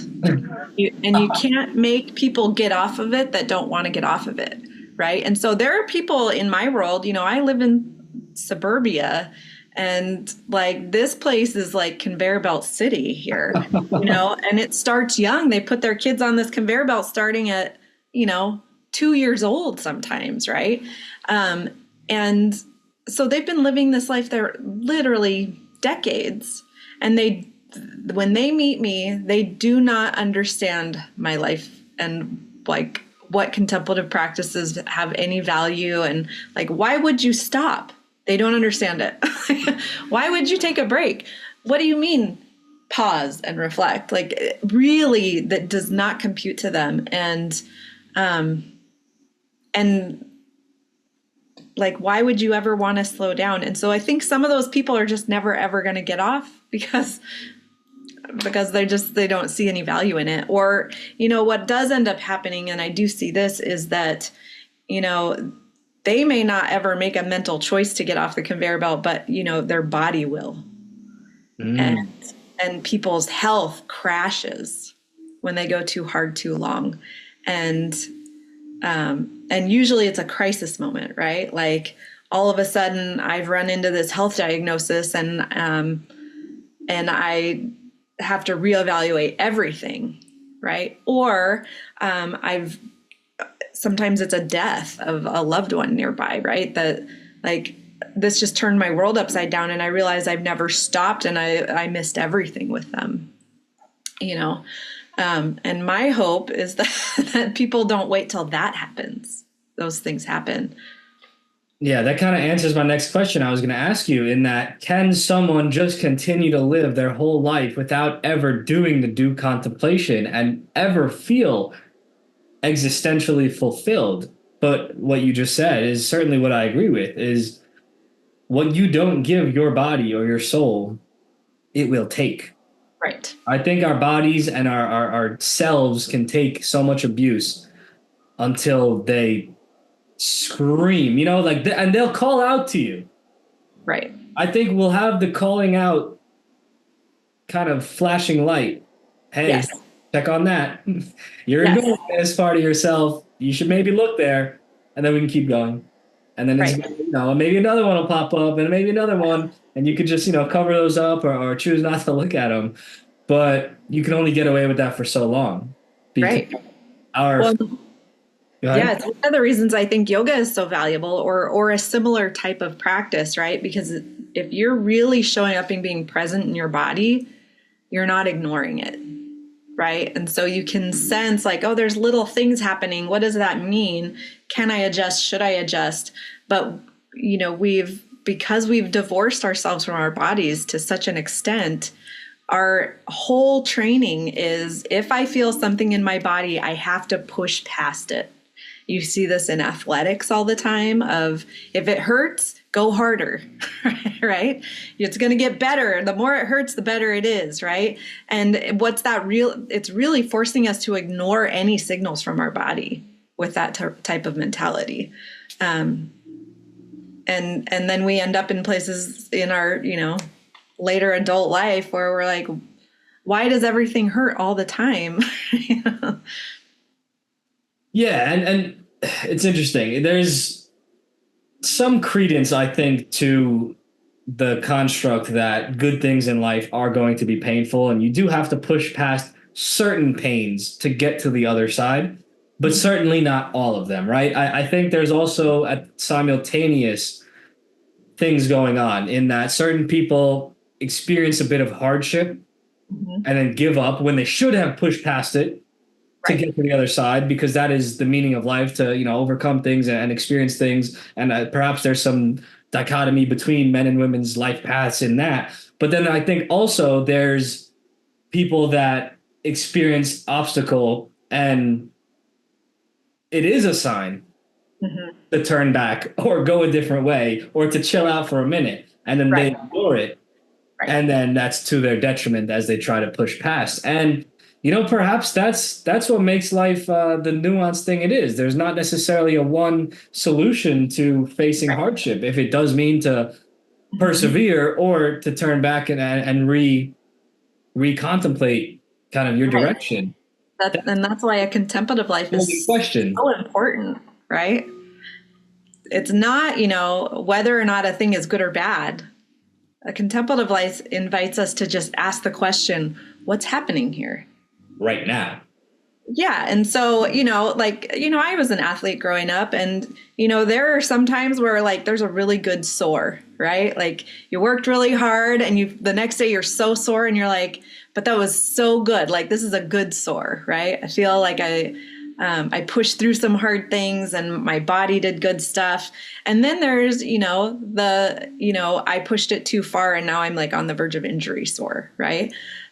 You can't make people get off of it that don't want to get off of it, right? And so there are people in my world, I live in suburbia, and like this place is like conveyor belt city here, and it starts young. They put their kids on this conveyor belt starting at, 2 years old sometimes, right? And so they've been living this life there literally decades. And when they meet me, they do not understand my life and like what contemplative practices have any value. And like, why would you stop? They don't understand it. Why would you take a break? What do you mean? Pause and reflect. Like really, that does not compute to them. And like, why would you ever want to slow down? And so I think some of those people are just never, ever going to get off because they don't see any value in it. Or, what does end up happening, and I do see this, is that, they may not ever make a mental choice to get off the conveyor belt, but, their body will. And people's health crashes when they go too hard, too long. And usually it's a crisis moment, right? Like all of a sudden I've run into this health diagnosis and I have to reevaluate everything, right? Or sometimes it's a death of a loved one nearby, right? That like this just turned my world upside down, and I realized I've never stopped, and I missed everything with them, and my hope is that people don't wait till that happens. Those things happen. Yeah, that kind of answers my next question I was going to ask you, in that can someone just continue to live their whole life without ever doing the due contemplation and ever feel existentially fulfilled? But what you just said is certainly what I agree with, is what you don't give your body or your soul, it will take. Right. I think our bodies and our selves can take so much abuse until they scream, and they'll call out to you. Right. I think we'll have the calling out kind of flashing light. Hey, yes. Check on that. You're ignoring this part of yourself. You should maybe look there, and then we can keep going. And then maybe another one will pop up, and maybe another one, and you could just cover those up or choose not to look at them. But you can only get away with that for so long. Right. It's one of the reasons I think yoga is so valuable, or a similar type of practice, right? Because if you're really showing up and being present in your body, you're not ignoring it, right? And so you can sense like, oh, there's little things happening. What does that mean? Can I adjust? Should I adjust? But, because we've divorced ourselves from our bodies to such an extent, our whole training is if I feel something in my body, I have to push past it. You see this in athletics all the time of if it hurts, go harder, right? It's going to get better. The more it hurts, the better it is, right? And what's that it's really forcing us to ignore any signals from our body with that type of mentality. And then we end up in places in our, later adult life where we're like, why does everything hurt all the time? You know? Yeah, and it's interesting. There's some credence, I think, to the construct that good things in life are going to be painful, and you do have to push past certain pains to get to the other side, but certainly not all of them, right? I think there's also a simultaneous things going on in that certain people experience a bit of hardship Mhm. and then give up when they should have pushed past it to Right. get to the other side, because that is the meaning of life, to overcome things and experience things. And perhaps there's some dichotomy between men and women's life paths in that. But then I think also there's people that experience obstacle, and it is a sign Mhm. to turn back or go a different way or to chill out for a minute, and then they Right. ignore it, Right. and then that's to their detriment as they try to push past. And perhaps that's what makes life the nuanced thing it is. There's not necessarily a one solution to facing Right. hardship. If it does mean to Mhm. persevere or to turn back and recontemplate kind of your Right. direction, that's And that's why a contemplative life the only is question. so important, right? It's not, whether or not a thing is good or bad. A contemplative life invites us to just ask the question, what's happening here? Right now. Yeah. And so, I was an athlete growing up, and, there are some times where like there's a really good sore, right? Like you worked really hard and the next day you're so sore and you're like, but that was so good. Like this is a good sore, right? I feel like I pushed through some hard things and my body did good stuff. And then there's, I pushed it too far and now I'm like on the verge of injury sore, right?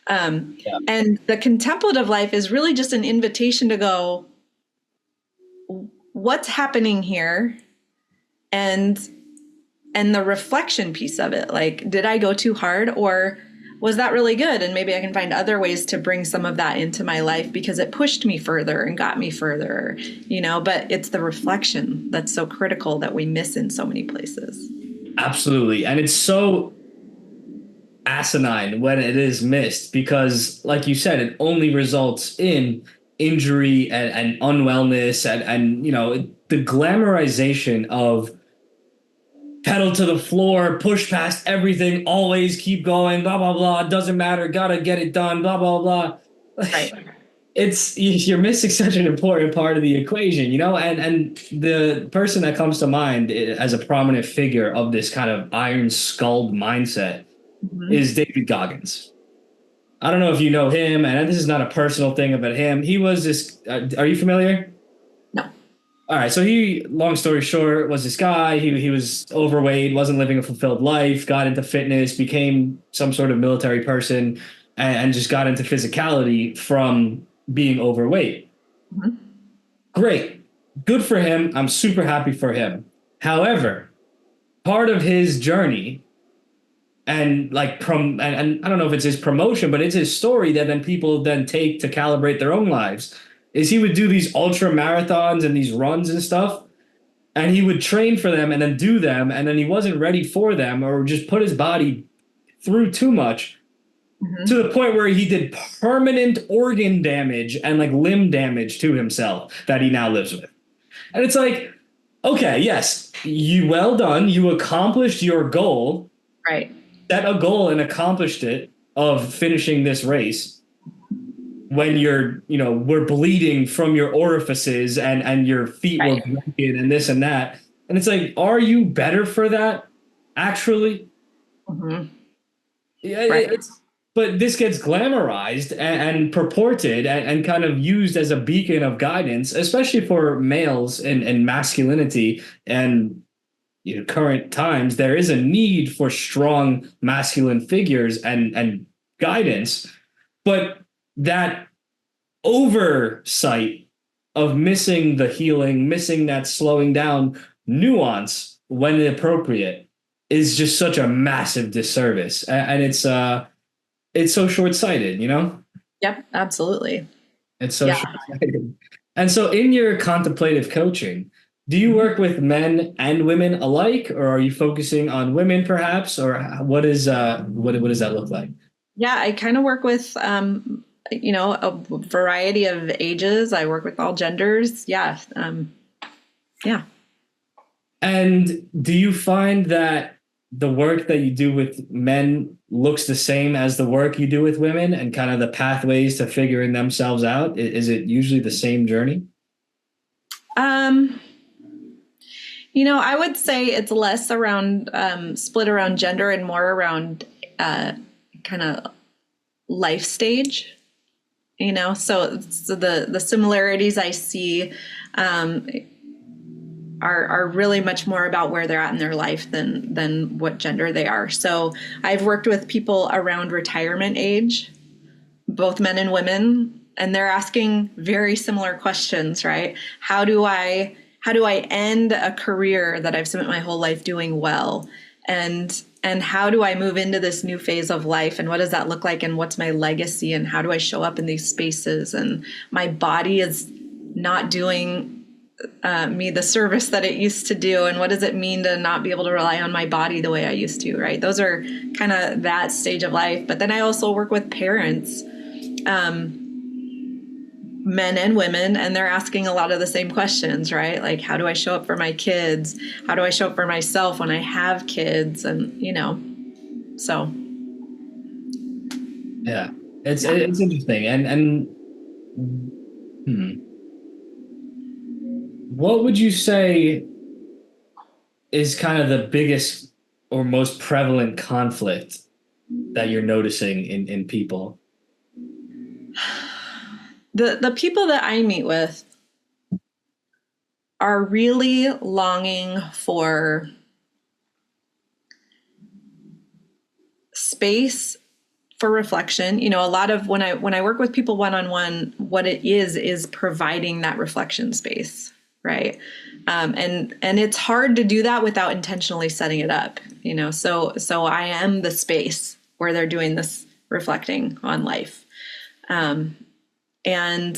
Yeah. And the contemplative life is really just an invitation to go, what's happening here? And the reflection piece of it, like, did I go too hard, or was that really good? And maybe I can find other ways to bring some of that into my life because it pushed me further and got me further, but it's the reflection that's so critical that we miss in so many places. Absolutely. And it's so asinine when it is missed because, like you said, it only results in injury and unwellness and the glamorization of pedal to the floor, push past everything, always keep going, blah, blah, blah. Doesn't matter. Gotta get it done, blah, blah, blah. Right. You're missing such an important part of the equation, and the person that comes to mind as a prominent figure of this kind of iron skulled mindset Mm-hmm. is David Goggins. I don't know if you know him, and this is not a personal thing about him. He was this. Are you familiar? No. All right. So long story short, was this guy. He was overweight, wasn't living a fulfilled life, got into fitness, became some sort of military person, and just got into physicality from being overweight. Mm-hmm. Great. Good for him. I'm super happy for him. However, part of his journey and and I don't know if it's his promotion, but it's his story that then people then take to calibrate their own lives. Is he would do these ultra marathons and these runs and stuff, and he would train for them and then do them, and then he wasn't ready for them or just put his body through too much to Mm-hmm. the point where he did permanent organ damage and like limb damage to himself that he now lives with. And it's like, okay, yes, you well done, you accomplished your goal, Right. set a goal and accomplished it of finishing this race when we're bleeding from your orifices and your feet were Right. broken and this and that. And it's like, are you better for that? Actually? Mm-hmm. Yeah, Right. but this gets glamorized and purported and kind of used as a beacon of guidance, especially for males and masculinity and current times. There is a need for strong masculine figures and guidance, but that oversight of missing the healing, missing that slowing down nuance when appropriate is just such a massive disservice. And it's so short-sighted, Yep. Absolutely. It's so Yeah. short-sighted. And so in your contemplative coaching, do you Mhm. work with men and women alike, or are you focusing on women perhaps, or what does that look like? Yeah, I kind of work with, a variety of ages. I work with all genders. Yeah. Yeah. And do you find that the work that you do with men looks the same as the work you do with women and kind of the pathways to figuring themselves out? Is it usually the same journey? Um, I would say it's less around split around gender and more around kind of life stage. So the similarities I see um, are really much more about where they're at in their life than what gender they are. So I've worked with people around retirement age, both men and women, and they're asking very similar questions, right? How do I end a career that I've spent my whole life doing well? And how do I move into this new phase of life, and what does that look like, and what's my legacy, and how do I show up in these spaces? And my body is not doing me the service that it used to do, and what does it mean to not be able to rely on my body the way I used to, right? Those are kind of that stage of life. But then I also work with parents, men and women, and they're asking a lot of the same questions, right? Like, how do I show up for my kids? How do I show up for myself when I have kids? And, so. Yeah, it's interesting. And what would you say is kind of the biggest or most prevalent conflict that you're noticing in people? The people that I meet with are really longing for space for reflection. A lot of when I work with people one-on-one, what it is providing that reflection space, right? And it's hard to do that without intentionally setting it up. So I am the space where they're doing this reflecting on life. And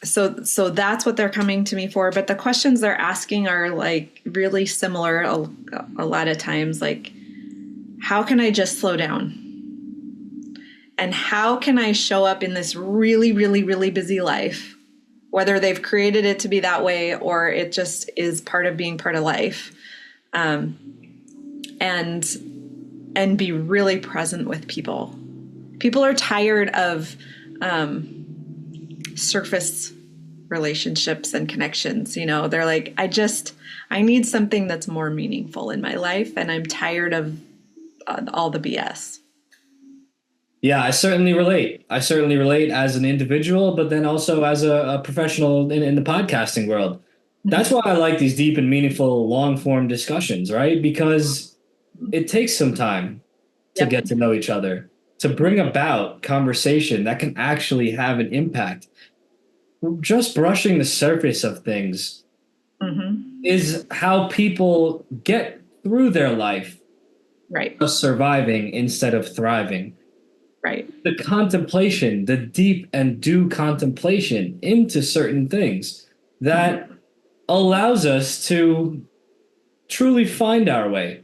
so that's what they're coming to me for. But the questions they're asking are like really similar a lot of times. Like, how can I just slow down? And how can I show up in this really, really, really busy life, whether they've created it to be that way or it just is part of being part of life, and be really present with people. People are tired of surface relationships and connections. They're like, I need something that's more meaningful in my life, and I'm tired of all the BS. Yeah, I certainly relate as an individual, but then also as a professional in the podcasting world. That's why I like these deep and meaningful long form discussions, right? Because it takes some time to Yep. get to know each other, to bring about conversation that can actually have an impact. Just brushing the surface of things Mm-hmm. is how people get through their life, Right. just surviving instead of thriving. Right. The contemplation, the deep and due contemplation into certain things that allows us to truly find our way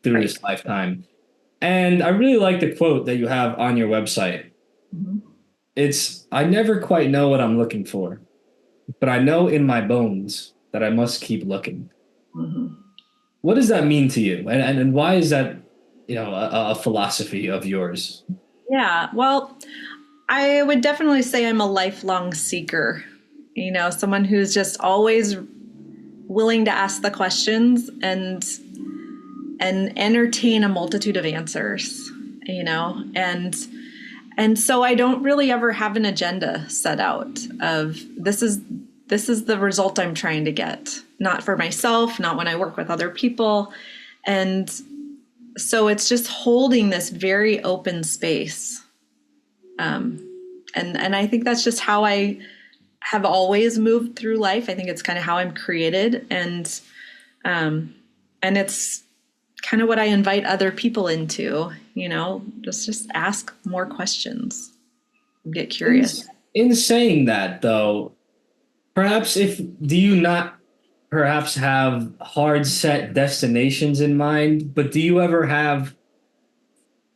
through Right. this lifetime. And I really like the quote that you have on your website. Mm-hmm. It's, I never quite know what I'm looking for, but I know in my bones that I must keep looking. Mm-hmm. What does that mean to you? And why is that, a philosophy of yours? Yeah. Well, I would definitely say I'm a lifelong seeker. Someone who's just always willing to ask the questions and entertain a multitude of answers. And so I don't really ever have an agenda set out of this is the result I'm trying to get, not for myself, not when I work with other people. And so it's just holding this very open space. And I think that's just how I have always moved through life. I think it's kind of how I'm created. And it's kind of what I invite other people into, just ask more questions, get In, curious. in saying that, though, perhaps if do you not perhaps have hard set destinations in mind, but do you ever have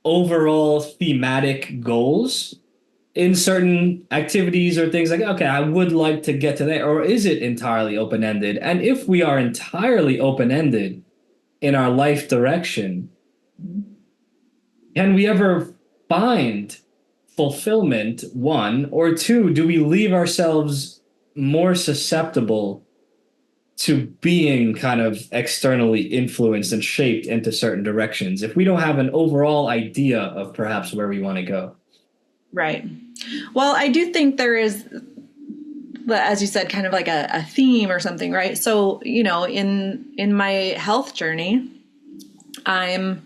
overall thematic goals in certain activities or things like, okay, I would like to get to there, or is it entirely open ended? And if we are entirely open ended in our life direction, can we ever find fulfillment, one, or two, do we leave ourselves more susceptible to being kind of externally influenced and shaped into certain directions if we don't have an overall idea of perhaps where we want to go? Right. Well, I do think there is, as you said, kind of like a theme or something, right? So, in my health journey, the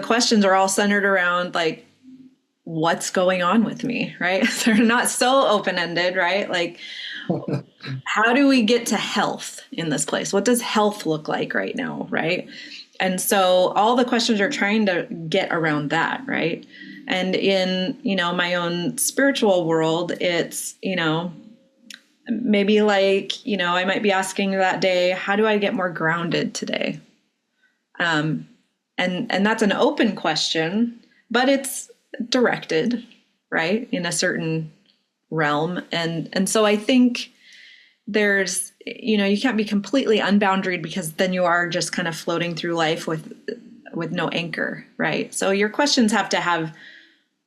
questions are all centered around like, what's going on with me, right? They're not so open-ended, right? Like, how do we get to health in this place? What does health look like right now, right? And so all the questions are trying to get around that, right? And in, my own spiritual world, it's, maybe like, I might be asking that day, how do I get more grounded today? And that's an open question, but it's directed, right, in a certain realm. And so I think there's, you can't be completely unboundaried, because then you are just kind of floating through life with no anchor, right? So your questions have to have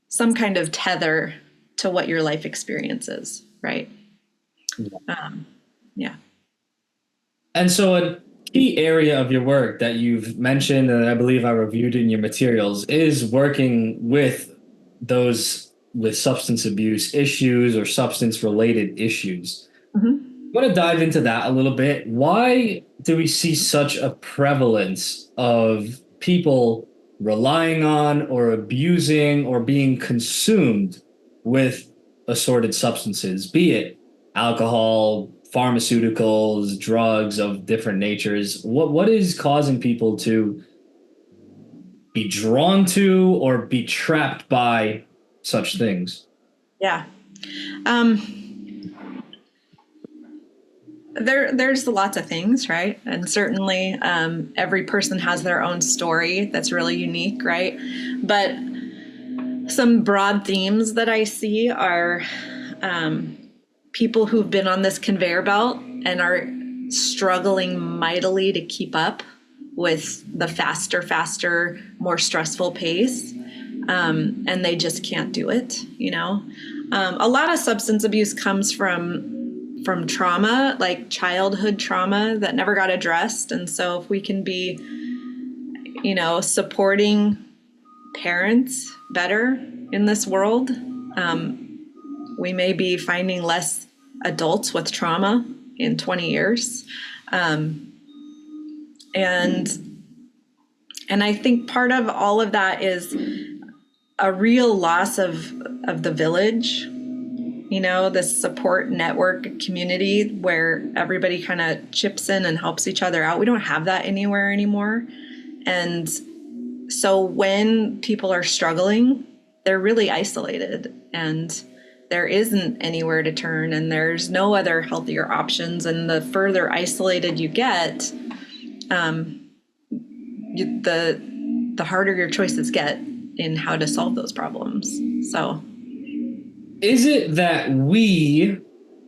some kind of tether to what your life experience is, right? Yeah. And so a key area of your work that you've mentioned, and I believe I reviewed in your materials, is working with those with substance abuse issues or substance related issues. Mm-hmm. I want to dive into that a little bit. Why do we see such a prevalence of people relying on or abusing or being consumed with assorted substances, be it alcohol, pharmaceuticals, drugs of different natures? What is causing people to be drawn to or be trapped by such things? Yeah. There's lots of things, right? And certainly every person has their own story that's really unique, right? But some broad themes that I see are people who've been on this conveyor belt and are struggling mightily to keep up with the faster, more stressful pace. And they just can't do it, A lot of substance abuse comes from trauma, like childhood trauma that never got addressed. And so if we can be, supporting parents better in this world, we may be finding less adults with trauma in 20 years. And I think part of all of that is a real loss of the village, this support network community where everybody kind of chips in and helps each other out. We don't have that anywhere anymore. And so when people are struggling, they're really isolated and there isn't anywhere to turn and there's no other healthier options. And the further isolated you get, the harder your choices get in how to solve those problems. So is it that we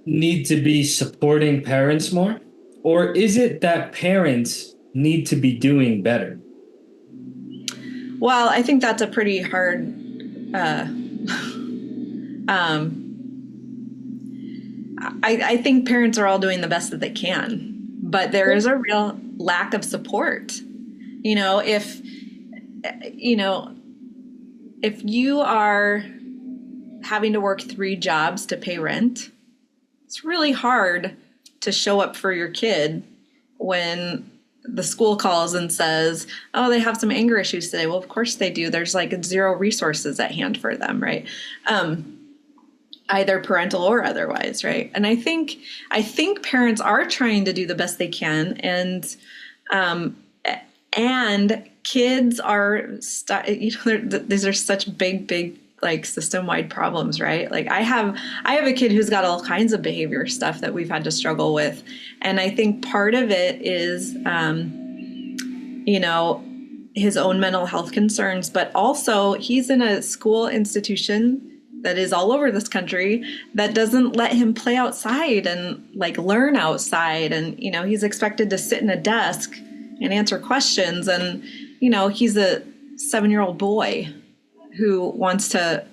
need to be supporting parents more, or is it that parents need to be doing better? Well, I think that's a pretty hard I think parents are all doing the best that they can, but there is a real lack of support. If you are having to work 3 jobs to pay rent, it's really hard to show up for your kid when the school calls and says, oh, they have some anger issues today. Well, of course they do. There's like 0 resources at hand for them, right? Either parental or otherwise, right? And I think parents are trying to do the best they can, and kids are, these are such big like system-wide problems, right? Like I have a kid who's got all kinds of behavior stuff that we've had to struggle with. And I think part of it is, his own mental health concerns, but also he's in a school institution that is all over this country that doesn't let him play outside and like learn outside. And, he's expected to sit in a desk and answer questions. And, he's a 7-year-old boy who wants to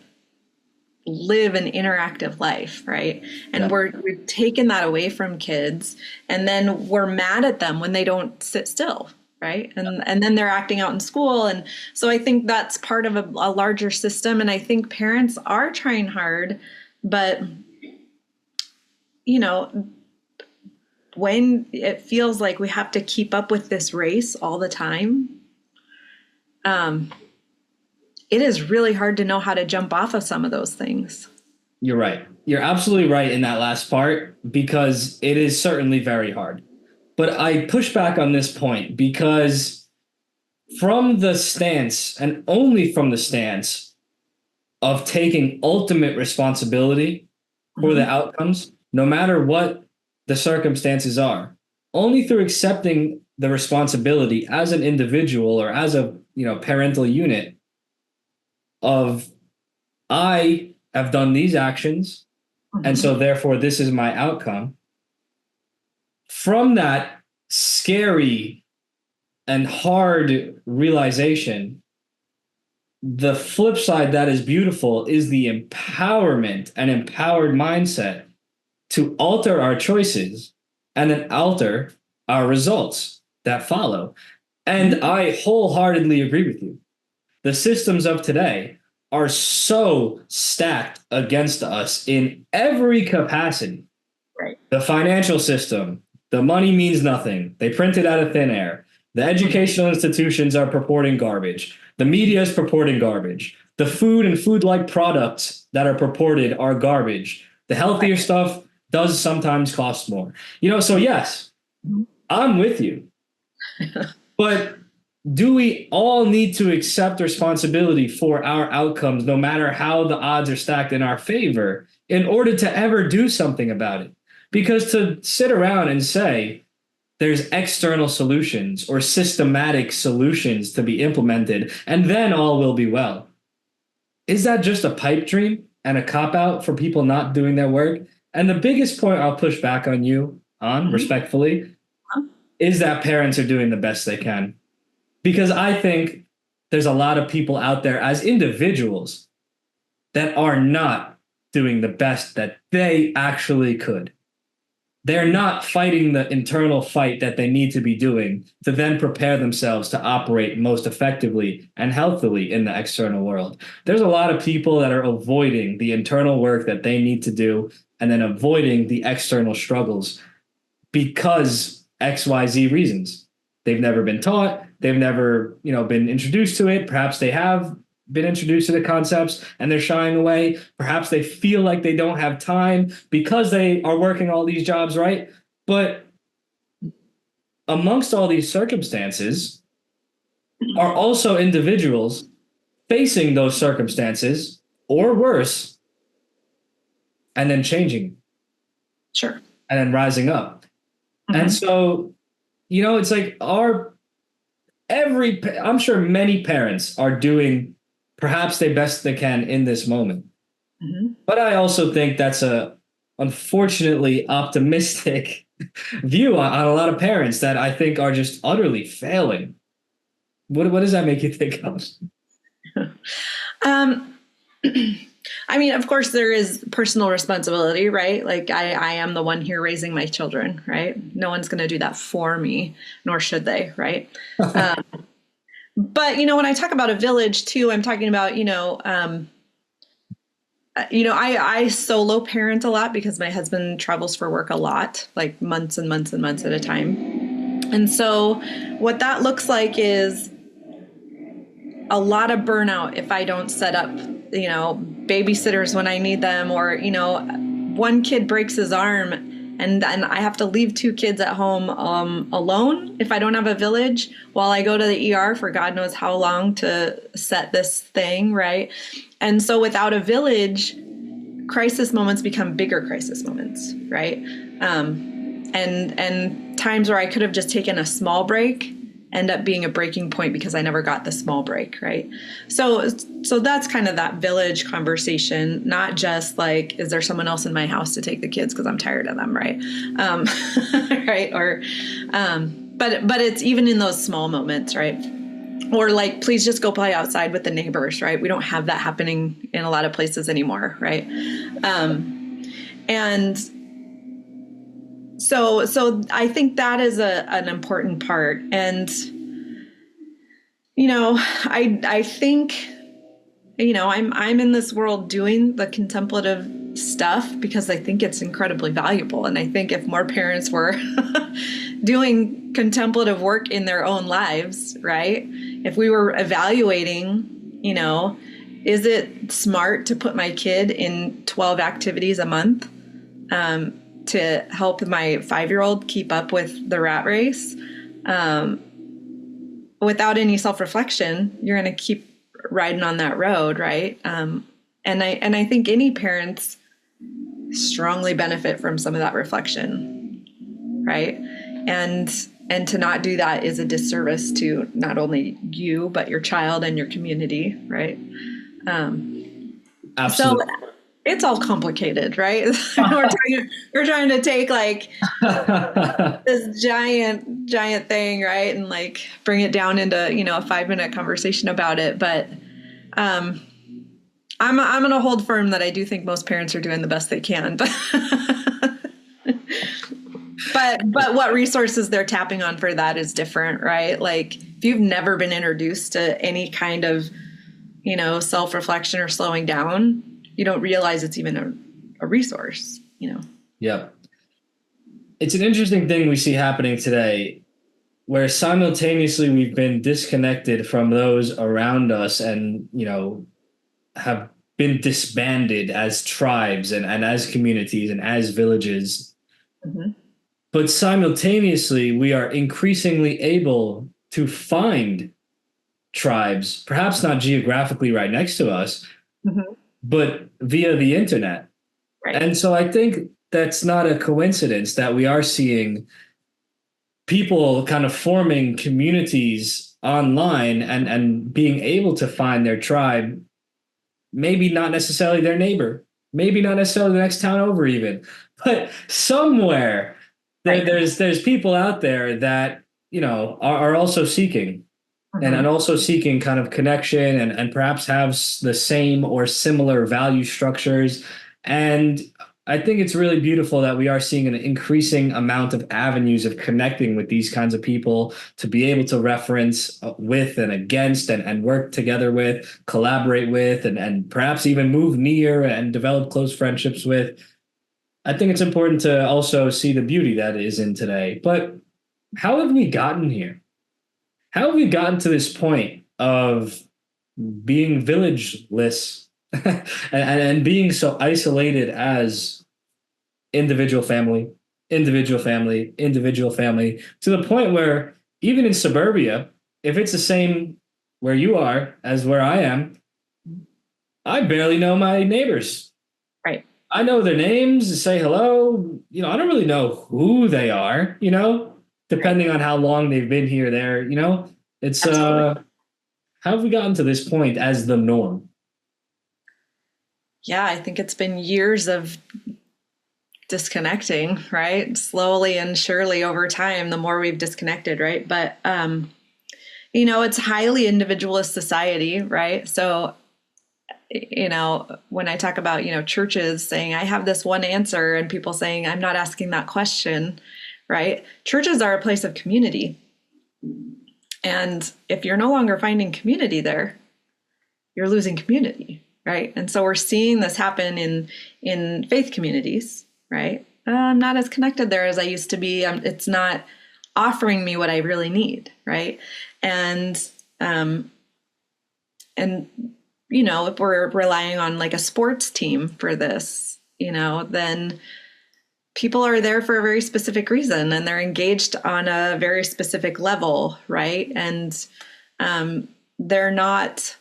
live an interactive life, right? And we've taken that away from kids, and then we're mad at them when they don't sit still, right? And then they're acting out in school. And so I think that's part of a larger system. And I think parents are trying hard, but when it feels like we have to keep up with this race all the time, it is really hard to know how to jump off of some of those things. You're right. You're absolutely right in that last part, because it is certainly very hard. But I push back on this point because from the stance, and only from the stance, of taking ultimate responsibility for the outcomes, no matter what the circumstances are, only through accepting the responsibility as an individual or as a parental unit of, I have done these actions, and so therefore this is my outcome. From that scary and hard realization, the flip side that is beautiful is the empowerment and empowered mindset to alter our choices and then alter our results that follow. And I wholeheartedly agree with you. The systems of today are so stacked against us in every capacity. Right. The financial system, the money means nothing. They print it out of thin air. The educational institutions are purporting garbage. The media is purporting garbage. The food and food-like products that are purported are garbage. The healthier stuff does sometimes cost more. So yes, I'm with you. But do we all need to accept responsibility for our outcomes, no matter how the odds are stacked in our favor, in order to ever do something about it? Because to sit around and say there's external solutions or systematic solutions to be implemented, and then all will be well, is that just a pipe dream and a cop-out for people not doing their work? And the biggest point I'll push back on you on, respectfully, is that parents are doing the best they can. Because I think there's a lot of people out there as individuals that are not doing the best that they actually could. They're not fighting the internal fight that they need to be doing to then prepare themselves to operate most effectively and healthily in the external world. There's a lot of people that are avoiding the internal work that they need to do and then avoiding the external struggles because XYZ reasons. They've never been taught. They've never, been introduced to it. Perhaps they have been introduced to the concepts and they're shying away. Perhaps they feel like they don't have time because they are working all these jobs, right? But amongst all these circumstances are also individuals facing those circumstances or worse and then changing. Sure. And then rising up. And so, it's like I'm sure many parents are doing perhaps the best they can in this moment. But I also think that's a unfortunately optimistic view on a lot of parents that I think are just utterly failing. What does that make you think of? I mean, of course, there is personal responsibility, right? Like I am the one here raising my children, right? No one's going to do that for me, nor should they, right? But, when I talk about a village too, I'm talking about, I solo parent a lot because my husband travels for work a lot, like months and months and months at a time. And so what that looks like is a lot of burnout if I don't set up, babysitters when I need them, or, one kid breaks his arm and then I have to leave 2 kids at home alone if I don't have a village while I go to the ER for God knows how long to set this thing, right? And so without a village, crisis moments become bigger crisis moments, right? And times where I could have just taken a small break end up being a breaking point because I never got the small break, right? So that's kind of that village conversation, not just like, is there someone else in my house to take the kids because I'm tired of them, right? Right? Or, but it's even in those small moments, right? Or like, please just go play outside with the neighbors, right? We don't have that happening in a lot of places anymore, right? And so I think that is an important part. And, I think, I'm in this world doing the contemplative stuff because I think it's incredibly valuable. And I think if more parents were doing contemplative work in their own lives, right? If we were evaluating, is it smart to put my kid in 12 activities a month to help my 5-year-old keep up with the rat race? Without any self-reflection, you're going to keep riding on that road, right? And I think any parents strongly benefit from some of that reflection, right? And to not do that is a disservice to not only you, but your child and your community, right? Absolutely. So it's all complicated, right? we're trying to take like this giant thing, right? And like bring it down into, a 5-minute conversation about it. But I'm going to hold firm that I do think most parents are doing the best they can. But what resources they're tapping on for that is different, right? Like if you've never been introduced to any kind of, self-reflection or slowing down, you don't realize it's even a resource, Yep. It's an interesting thing we see happening today where simultaneously we've been disconnected from those around us and, have been disbanded as tribes and as communities and as villages. Mm-hmm. But simultaneously, we are increasingly able to find tribes, perhaps not geographically right next to us, Mm-hmm. but via the internet. Right. And so I think that's not a coincidence that we are seeing people kind of forming communities online and being able to find their tribe, maybe not necessarily their neighbor, maybe not necessarily the next town over even, but somewhere there's people out there that, are also seeking. Mm-hmm. And also seeking kind of connection and perhaps have the same or similar value structures. And I think it's really beautiful that we are seeing an increasing amount of avenues of connecting with these kinds of people to be able to reference with and against and work together with, collaborate with, and perhaps even move near and develop close friendships with. I think it's important to also see the beauty that is in today. But how have we gotten here? How have we gotten to this point of being villageless and being so isolated as individual family, individual family, individual family, to the point where even in suburbia, if it's the same where you are as where I am, I barely know my neighbors. Right. I know their names, say hello. I don't really know who they are, depending on how long they've been here, there, it's Absolutely. how have we gotten to this point as the norm? Yeah, I think it's been years of disconnecting, right? Slowly and surely over time, the more we've disconnected, right? But, it's highly individualist society, right? So, when I talk about, churches saying, I have this one answer and people saying, I'm not asking that question, right? Churches are a place of community. And if you're no longer finding community there, you're losing community, right? And so we're seeing this happen in faith communities, right? I'm not as connected there as I used to be. It's not offering me what I really need, right? And if we're relying on like a sports team for this, then people are there for a very specific reason and they're engaged on a very specific level, right? And they're not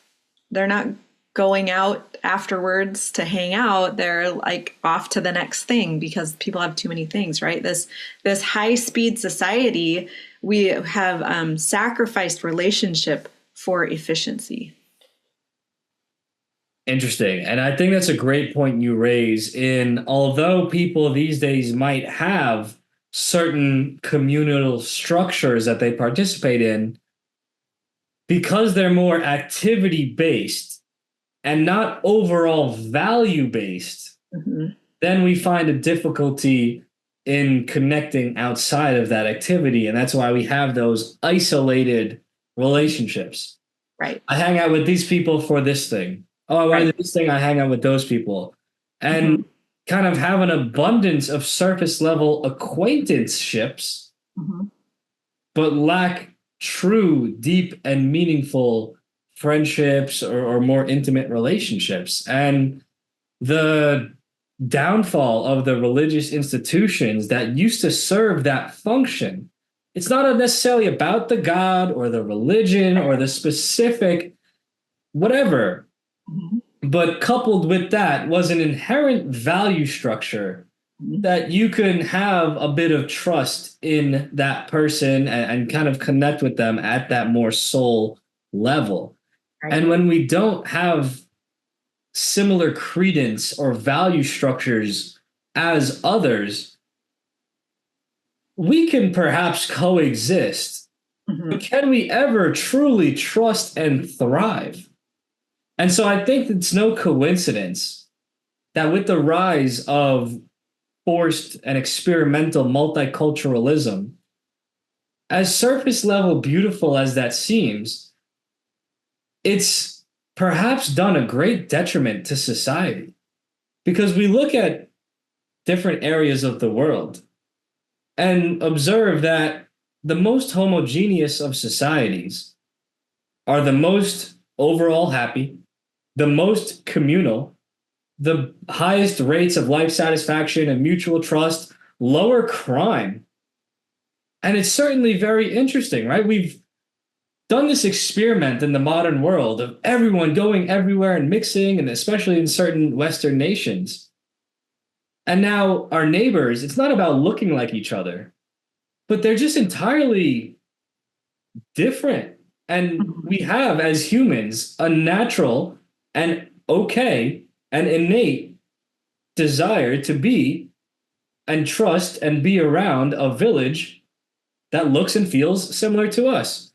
going out afterwards to hang out, they're like off to the next thing because people have too many things, right? This high speed society, we have sacrificed relationship for efficiency. Interesting. And I think that's a great point you raise in although people these days might have certain communal structures that they participate in, because they're more activity based and not overall value based, then we find a difficulty in connecting outside of that activity. And that's why we have those isolated relationships. Right. I hang out with these people for this thing. Oh, I want to do this thing. I hang out with those people. And kind of have an abundance of surface level acquaintanceships, but lack true, deep, and meaningful friendships or more intimate relationships. And the downfall of the religious institutions that used to serve that function, it's not necessarily about the God or the religion or the specific whatever, but coupled with that was an inherent value structure that you can have a bit of trust in that person and kind of connect with them at that more soul level. Right. And when we don't have similar credence or value structures as others, we can perhaps coexist, but can we ever truly trust and thrive? And so I think it's no coincidence that with the rise of forced and experimental multiculturalism, as surface level beautiful as that seems, it's perhaps done a great detriment to society, because we look at different areas of the world and observe that the most homogeneous of societies are the most overall happy, the most communal, the highest rates of life satisfaction and mutual trust, lower crime. And it's certainly very interesting, right? We've done this experiment in the modern world of everyone going everywhere and mixing, and especially in certain Western nations. And now our neighbors, it's not about looking like each other, but they're just entirely different. And we have, as humans, a natural and okay and innate desire to be and trust and be around a village that looks and feels similar to us.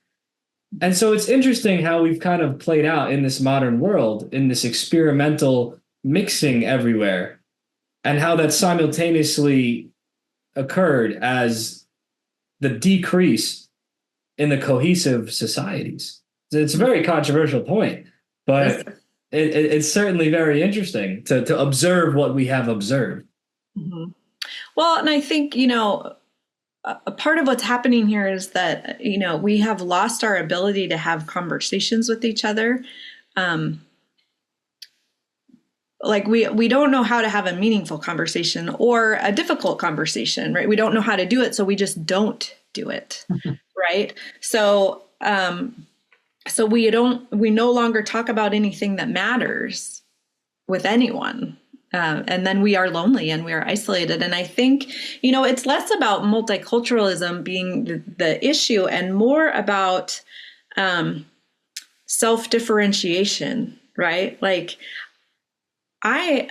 And so it's interesting how we've kind of played out in this modern world, in this experimental mixing everywhere, and how that simultaneously occurred as the decrease in the cohesive societies. It's a very controversial point, but it's certainly very interesting to observe what we have observed. Well, and I think, a part of what's happening here is that, we have lost our ability to have conversations with each other. Like we don't know how to have a meaningful conversation or a difficult conversation, right? We don't know how to do it, so we just don't do it, right? So we no longer talk about anything that matters with anyone. And then we are lonely and we are isolated. And I think, it's less about multiculturalism being the issue and more about self-differentiation, right? Like I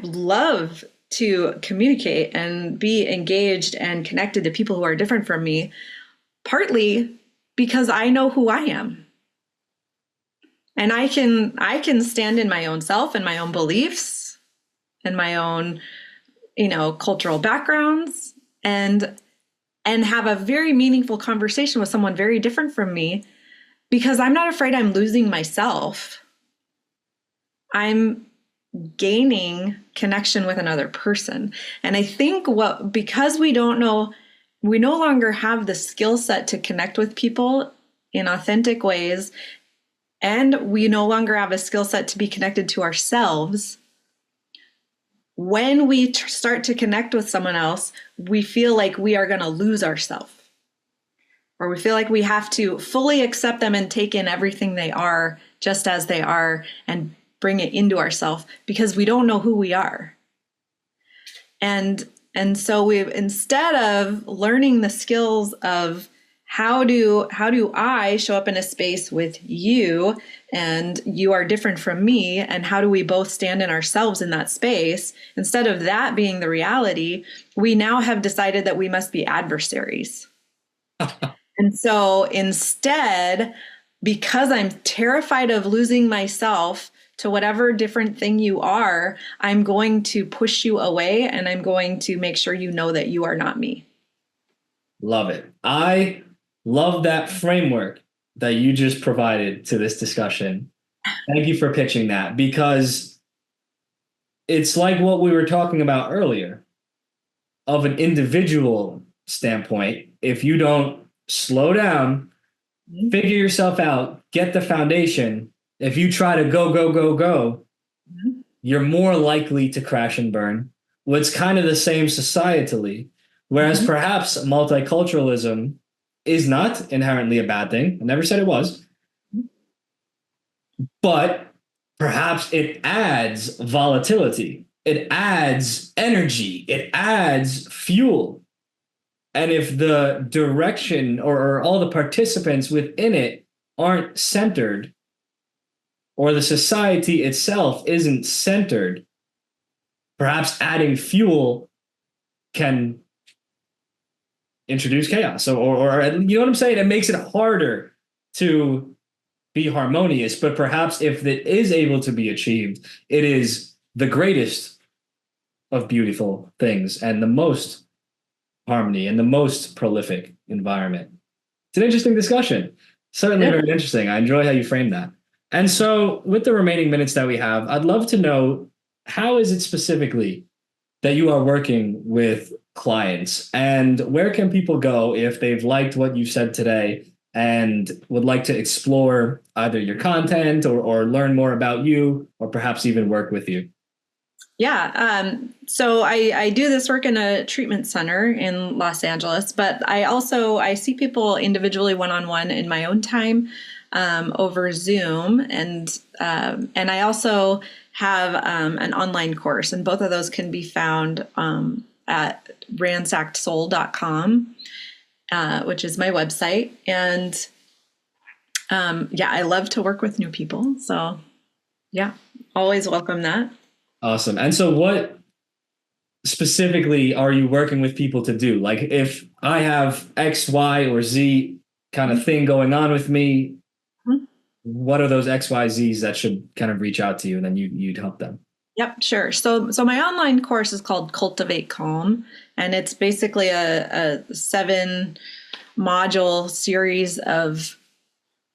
love to communicate and be engaged and connected to people who are different from me, partly because I know who I am. And I can stand in my own self and my own beliefs and my own, cultural backgrounds and have a very meaningful conversation with someone very different from me, because I'm not afraid I'm losing myself. I'm gaining connection with another person. And I think because we no longer have the skill set to connect with people in authentic ways, and we no longer have a skill set to be connected to ourselves, when we start to connect with someone else, we feel like we are going to lose ourselves. or we feel like we have to fully accept them and take in everything they are just as they are and bring it into ourselves because we don't know who we are. And so we've, instead of learning the skills of how do I show up in a space with you and you are different from me, and how do we both stand in ourselves in that space, instead of that being the reality, we now have decided that we must be adversaries. And so instead, because I'm terrified of losing myself to whatever different thing you are, I'm going to push you away, and I'm going to make sure you know that you are not me. Love it. I love that framework that you just provided to this discussion. Thank you for pitching that, because it's like what we were talking about earlier. Of an individual standpoint, if you don't slow down, figure yourself out, get the foundation, if you try to go, you're more likely to crash and burn. Well, it's kind of the same societally, whereas perhaps multiculturalism is not inherently a bad thing. I never said it was. But perhaps it adds volatility. It adds energy. It adds fuel. And if the direction or all the participants within it aren't centered, or the society itself isn't centered, perhaps adding fuel can introduce chaos. Or you know what I'm saying? It makes it harder to be harmonious. But perhaps if it is able to be achieved, it is the greatest of beautiful things and the most harmony and the most prolific environment. It's an interesting discussion. Certainly very interesting. I enjoy how you frame that. And so with the remaining minutes that we have, I'd love to know, how is it specifically that you are working with clients, and where can people go if they've liked what you said today and would like to explore either your content or learn more about you, or perhaps even work with you? Yeah. So I do this work in a treatment center in Los Angeles, but I see people individually one-on-one in my own time over Zoom. And I also have an online course, and both of those can be found at ransackedsoul.com, which is my website. And I love to work with new people. So yeah, always welcome that. Awesome. And so what specifically are you working with people to do? Like, if I have X, Y, or Z kind of thing going on with me, what are those X, Y, Zs that should kind of reach out to you, and then you'd help them? Yep, sure. So my online course is called Cultivate Calm, and it's basically a 7-module series of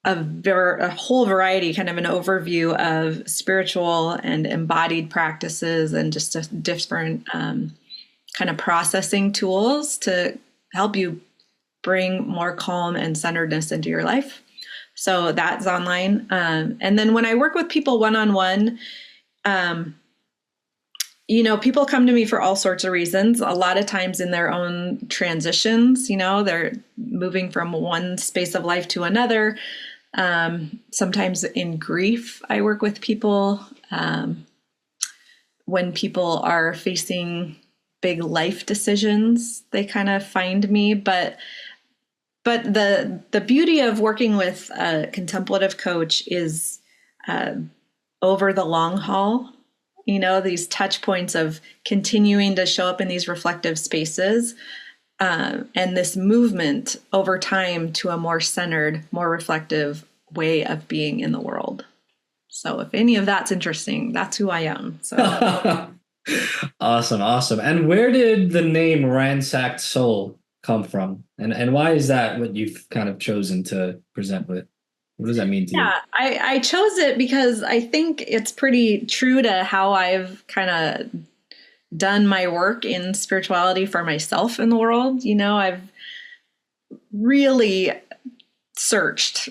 a whole variety, kind of an overview of spiritual and embodied practices, and just different kind of processing tools to help you bring more calm and centeredness into your life. So that's online. And then when I work with people one-on-one, people come to me for all sorts of reasons. A lot of times in their own transitions, they're moving from one space of life to another. Sometimes in grief, I work with people. When people are facing big life decisions, they kind of find me. But the beauty of working with a contemplative coach is over the long haul. These touch points of continuing to show up in these reflective spaces, and this movement over time to a more centered, more reflective way of being in the world. So if any of that's interesting, that's who I am. So Awesome. And where did the name Ransacked Soul come from? And why is that what you've kind of chosen to present with? What does that mean to you? Yeah, I chose it because I think it's pretty true to how I've kind of done my work in spirituality for myself in the world. I've really searched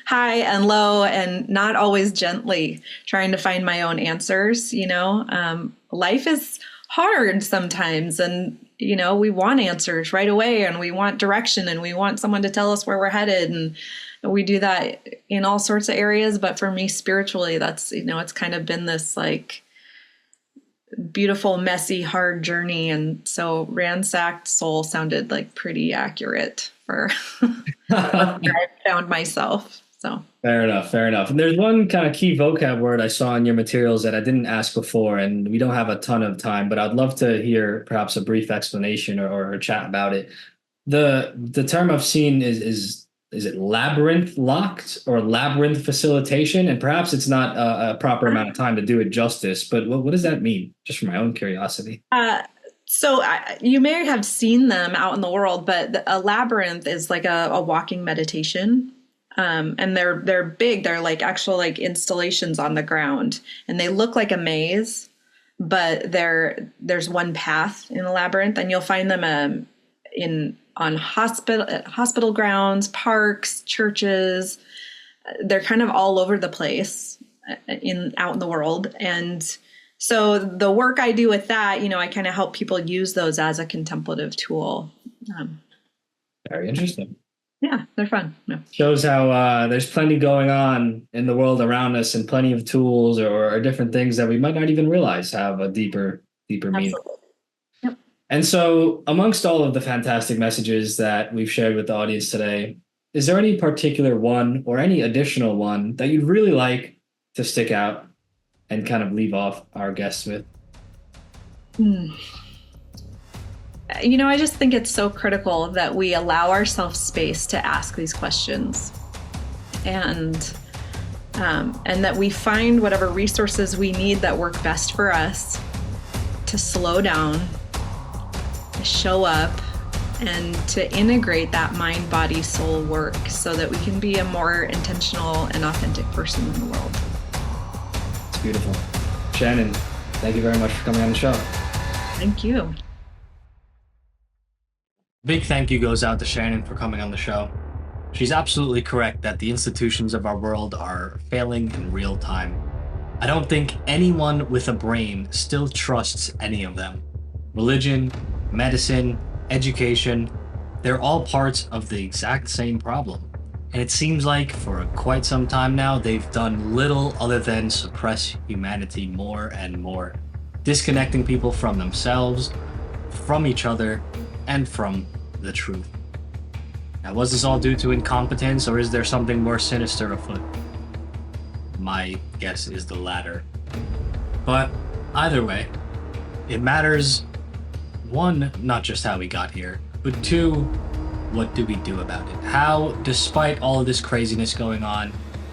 high and low, and not always gently, trying to find my own answers. Life is hard sometimes. And, we want answers right away, and we want direction, and we want someone to tell us where we're headed. And we do that in all sorts of areas. But for me, spiritually, that's, it's kind of been this like beautiful, messy, hard journey. And so ransacked soul sounded like pretty accurate for where I found myself. So Fair enough. Fair enough. And there's one kind of key vocab word I saw in your materials that I didn't ask before, and we don't have a ton of time, but I'd love to hear perhaps a brief explanation or a chat about it. The term I've seen is it labyrinth locked or labyrinth facilitation? And perhaps it's not a proper amount of time to do it justice, but what does that mean? Just for my own curiosity. So you may have seen them out in the world, but a labyrinth is like a walking meditation. And they're big. They're like actual like installations on the ground, and they look like a maze, but there's one path in a labyrinth, and you'll find them on hospital grounds, parks, churches. They're kind of all over the place out in the world. And so the work I do with that, I kind of help people use those as a contemplative tool. Very interesting. Yeah, they're fun. Yeah. Shows how there's plenty going on in the world around us, and plenty of tools or different things that we might not even realize have a deeper meaning. Yep. And so amongst all of the fantastic messages that we've shared with the audience today, is there any particular one or any additional one that you'd really like to stick out and kind of leave off our guests with? I just think it's so critical that we allow ourselves space to ask these questions, and that we find whatever resources we need that work best for us to slow down, to show up, and to integrate that mind, body, soul work so that we can be a more intentional and authentic person in the world. It's beautiful. Shannon, thank you very much for coming on the show. Thank you. Big thank you goes out to Shannon for coming on the show. She's absolutely correct that the institutions of our world are failing in real time. I don't think anyone with a brain still trusts any of them. Religion, medicine, education, they're all parts of the exact same problem. And it seems like for quite some time now, they've done little other than suppress humanity more and more, disconnecting people from themselves, from each other, and from the truth. Now, was this all due to incompetence, or is there something more sinister afoot? My guess is the latter. But either way, it matters, one, not just how we got here, but two, what do we do about it? How, despite all of this craziness going on,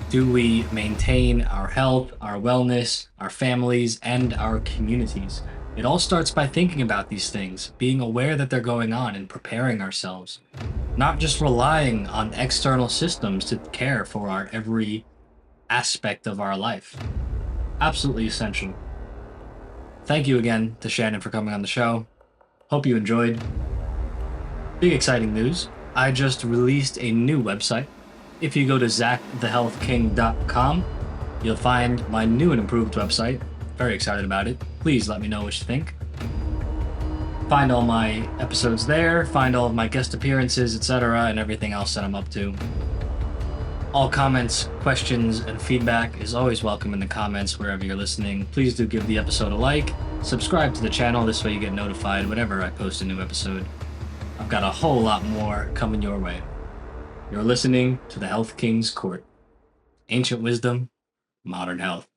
do we maintain our health, our wellness, our families, and our communities? It all starts by thinking about these things, being aware that they're going on, and preparing ourselves. Not just relying on external systems to care for our every aspect of our life. Absolutely essential. Thank you again to Shannon for coming on the show. Hope you enjoyed. Big exciting news. I just released a new website. If you go to ZachTheHealthKing.com, you'll find my new and improved website. Very excited about it. Please let me know what you think. Find all my episodes there, find all of my guest appearances, etc., and everything else that I'm up to. All comments, questions, and feedback is always welcome in the comments wherever you're listening. Please do give the episode a like, subscribe to the channel, this way you get notified whenever I post a new episode. I've got a whole lot more coming your way. You're listening to the Health King's Court. Ancient wisdom, modern health.